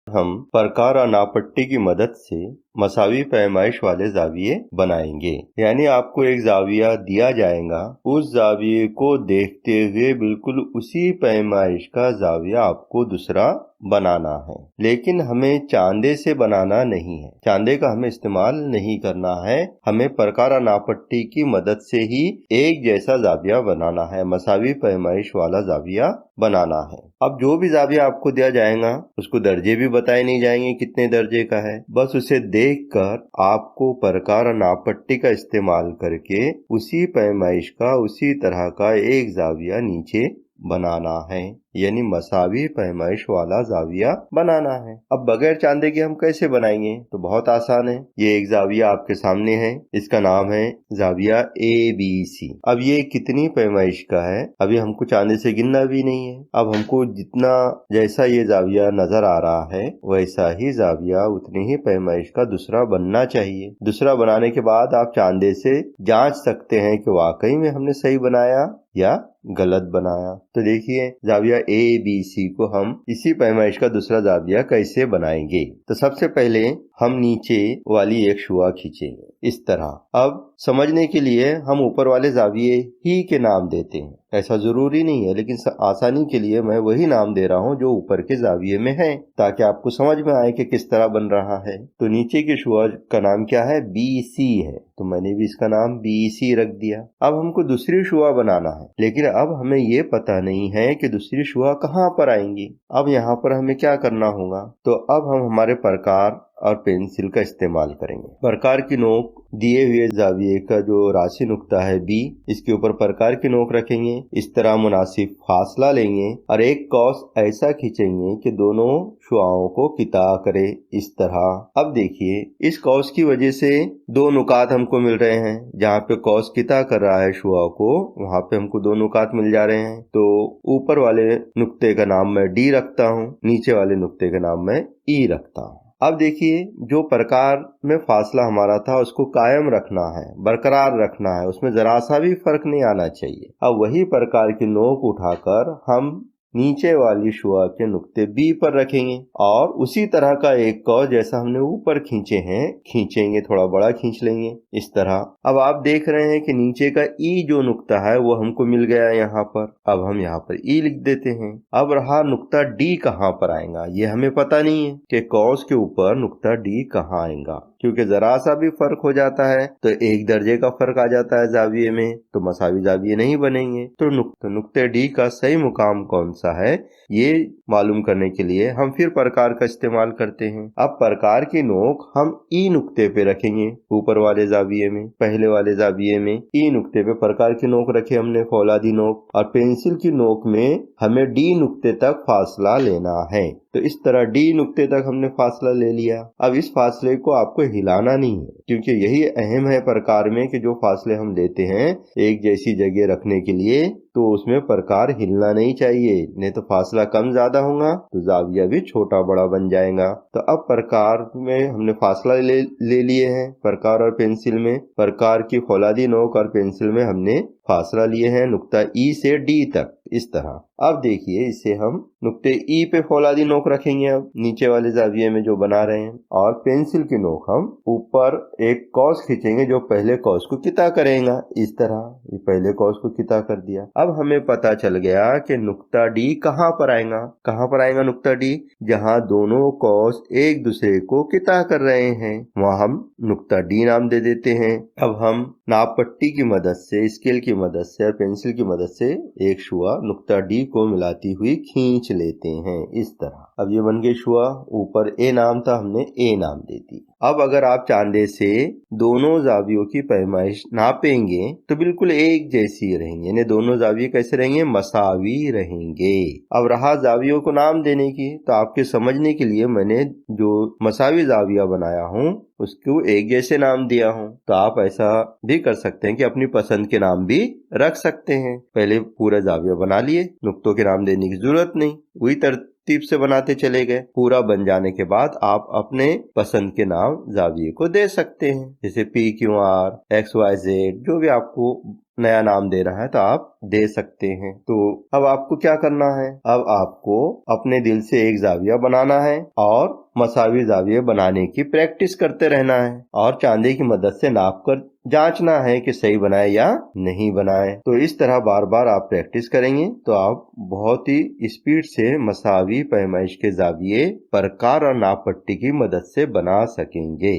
Speaker 1: हम प्रकार और नापट्टी की मदद से मसावी पैमाइश वाले जाविये बनाएंगे। यानी आपको एक जाविया दिया जाएगा, उस जाविये को देखते हुए बिल्कुल उसी पैमाइश का जाविया आपको दूसरा बनाना है। लेकिन हमें चांदे से बनाना नहीं है, चांदे का हमें इस्तेमाल नहीं करना है। हमें प्रकार और नापट्टी की मदद से ही एक जैसा जाविया बनाना है, मसावी पैमाइश वाला जाविया बनाना है। अब जो भी जाविया आपको दिया जाएगा उसको दर्जे भी बताए नहीं जाएंगे कितने दर्जे का है, बस उसे देखकर आपको प्रकार और नापट्टी का इस्तेमाल करके उसी पैमाइश का, उसी तरह का एक जाविया नीचे बनाना है, यानी मसावी पैमाइश वाला जाविया बनाना है। अब बगैर चांदे के हम कैसे बनाएंगे? तो बहुत आसान है। ये एक जाविया आपके सामने है, इसका नाम है जाविया ए बी सी। अब ये कितनी पैमाइश का है अभी हमको चांदे से गिनना भी नहीं है। अब हमको जितना जैसा ये जाविया नजर आ रहा है वैसा ही जाविया उतनी ही पैमाइश का दूसरा बनना चाहिए। दूसरा बनाने के बाद आप चांदे से जांच सकते हैं कि वाकई में हमने सही बनाया या गलत बनाया। तो देखिए जाविया ए बी सी को हम इसी पैमाइश का दूसरा जाविया कैसे बनाएंगे। तो सबसे पहले हम नीचे वाली एक शुआ खींचेंगे इस तरह। अब समझने के लिए हम ऊपर वाले जाविये ही के नाम देते हैं, ऐसा जरूरी नहीं है, लेकिन आसानी के लिए मैं वही नाम दे रहा हूँ जो ऊपर के जाविये में है, ताकि आपको समझ में आए कि किस तरह बन रहा है। तो नीचे की शुआ का नाम क्या है? बी सी है, तो मैंने भी इसका नाम बी सी रख दिया। अब हमको दूसरी शुआ बनाना है, लेकिन अब हमें ये पता नहीं है कि दूसरी शुआ कहाँ पर आएंगी। अब यहाँ पर हमें क्या करना होगा? तो अब हम हमारे प्रकार और पेंसिल का इस्तेमाल करेंगे। प्रकार की नोक दिए हुए जाविये का जो राशि नुक्ता है बी, इसके ऊपर प्रकार की नोक रखेंगे। इस तरह मुनासिब फासला लेंगे और एक कौस ऐसा खींचेंगे कि दोनों शुआओं को किता करे, इस तरह। अब देखिए, इस कौस की वजह से दो नुकात हमको मिल रहे हैं। जहाँ पे कौस किता कर रहा है शुआ को, वहाँ पे हमको दो नुकात मिल जा रहे हैं। तो ऊपर वाले नुक्ते का नाम मैं डी रखता हूँ, नीचे वाले नुक्ते का नाम मैं ई रखता हूँ। अब देखिए, जो प्रकार में फासला हमारा था उसको कायम रखना है, बरकरार रखना है, उसमें जरा सा भी फर्क नहीं आना चाहिए। अब वही प्रकार की नोक उठाकर हम नीचे वाली शुआ के नुक्ते बी पर रखेंगे और उसी तरह का एक कौ जैसा हमने ऊपर खींचे हैं खींचेंगे, थोड़ा बड़ा खींच लेंगे, इस तरह। अब आप देख रहे हैं कि नीचे का ई जो नुक्ता है वो हमको मिल गया यहाँ पर। अब हम यहाँ पर ई लिख देते हैं। अब रहा नुक्ता डी कहाँ पर आएगा, ये हमें पता नहीं है कि कौस के ऊपर नुक्ता डी कहाँ आएगा, क्योंकि जरा सा भी फर्क हो जाता है तो एक दर्जे का फर्क आ जाता है जाविये में, तो मसावी जाविये नहीं बनेंगे। तो नुक्ते डी का सही मुकाम कौन सा है, ये मालूम करने के लिए हम फिर प्रकार का इस्तेमाल करते हैं। अब प्रकार की नोक हम ई नुक्ते पे रखेंगे, ऊपर वाले जाविये में, पहले वाले जाविये में ई नुक्ते पे प्रकार की नोक रखे हमने, फौलादी नोक, और पेंसिल की नोक में हमें डी नुक्ते तक फासला लेना है। तो इस तरह डी नुक्ते तक हमने फासला ले लिया। अब इस फासले को आपको हिलाना नहीं है, क्योंकि यही अहम है प्रकार में कि जो फासले हम लेते हैं एक जैसी जगह रखने के लिए, तो उसमें प्रकार हिलना नहीं चाहिए, नहीं तो फासला कम ज्यादा होगा तो जाविया भी छोटा बड़ा बन जाएगा। तो अब प्रकार में हमने फासला ले लिए हैं, प्रकार और पेंसिल में। प्रकार की फौलादी नोक और पेंसिल में हमने फासला लिए हैं नुक्ता ई से डी तक, इस तरह। अब देखिए, इसे हम नुक्ते ई पे फौलादी नोक रखेंगे अब नीचे वाले जाविये में जो बना रहे हैं, और पेंसिल की नोक हम ऊपर एक कौस खींचेंगे जो पहले कौस को किता करेगा, इस तरह। ये पहले कौस को किता कर दिया। अब हमें पता चल गया कि नुक्ता डी कहाँ पर आएगा। कहाँ पर आएगा नुक्ता डी? जहाँ दोनों कौस एक दूसरे को किता कर रहे हैं, वहाँ हम नुक्ता डी नाम दे देते हैं। अब हम नाप पट्टी की मदद से, स्केल की मदद से और पेंसिल की मदद से एक शुआ नुक्ता डी को मिलाती हुई खींच लेते हैं, इस तरह। अब ये बन गई शुआ, ऊपर ए नाम था, हमने ए नाम दे दी। अब अगर आप चांदे से दोनों जावियों की पैमाइश नापेंगे तो बिल्कुल एक जैसी रहेंगे, यानी दोनों जाविये कैसे रहेंगे, मसावी रहेंगे। अब रहा जावियों को नाम देने की, तो आपके समझने के लिए मैंने जो मसावी जाविया बनाया हूँ उसको एक जैसे नाम दिया हूँ। तो आप ऐसा भी कर सकते हैं कि अपनी पसंद के नाम भी रख सकते हैं। पहले पूरा जाविया बना लिए, नुक्तों के नाम देने की जरूरत नहीं, वही तरतीब से बनाते चले गए। पूरा बन जाने के बाद आप अपने पसंद के नाम जाविये को दे सकते हैं, जैसे PQR, XYZ, जो भी आपको नया नाम दे रहा है तो आप दे सकते हैं। तो अब आपको क्या करना है, अब आपको अपने दिल से एक जाविया बनाना है और मसावी जाविये बनाने की प्रैक्टिस करते रहना है, और चांदे की मदद से नाप कर जांचना है कि सही बनाए या नहीं बनाए। तो इस तरह बार बार आप प्रैक्टिस करेंगे तो आप बहुत ही स्पीड से मसावी पैमाइश के जाविये प्रकार और नाप पट्टी की मदद से बना सकेंगे।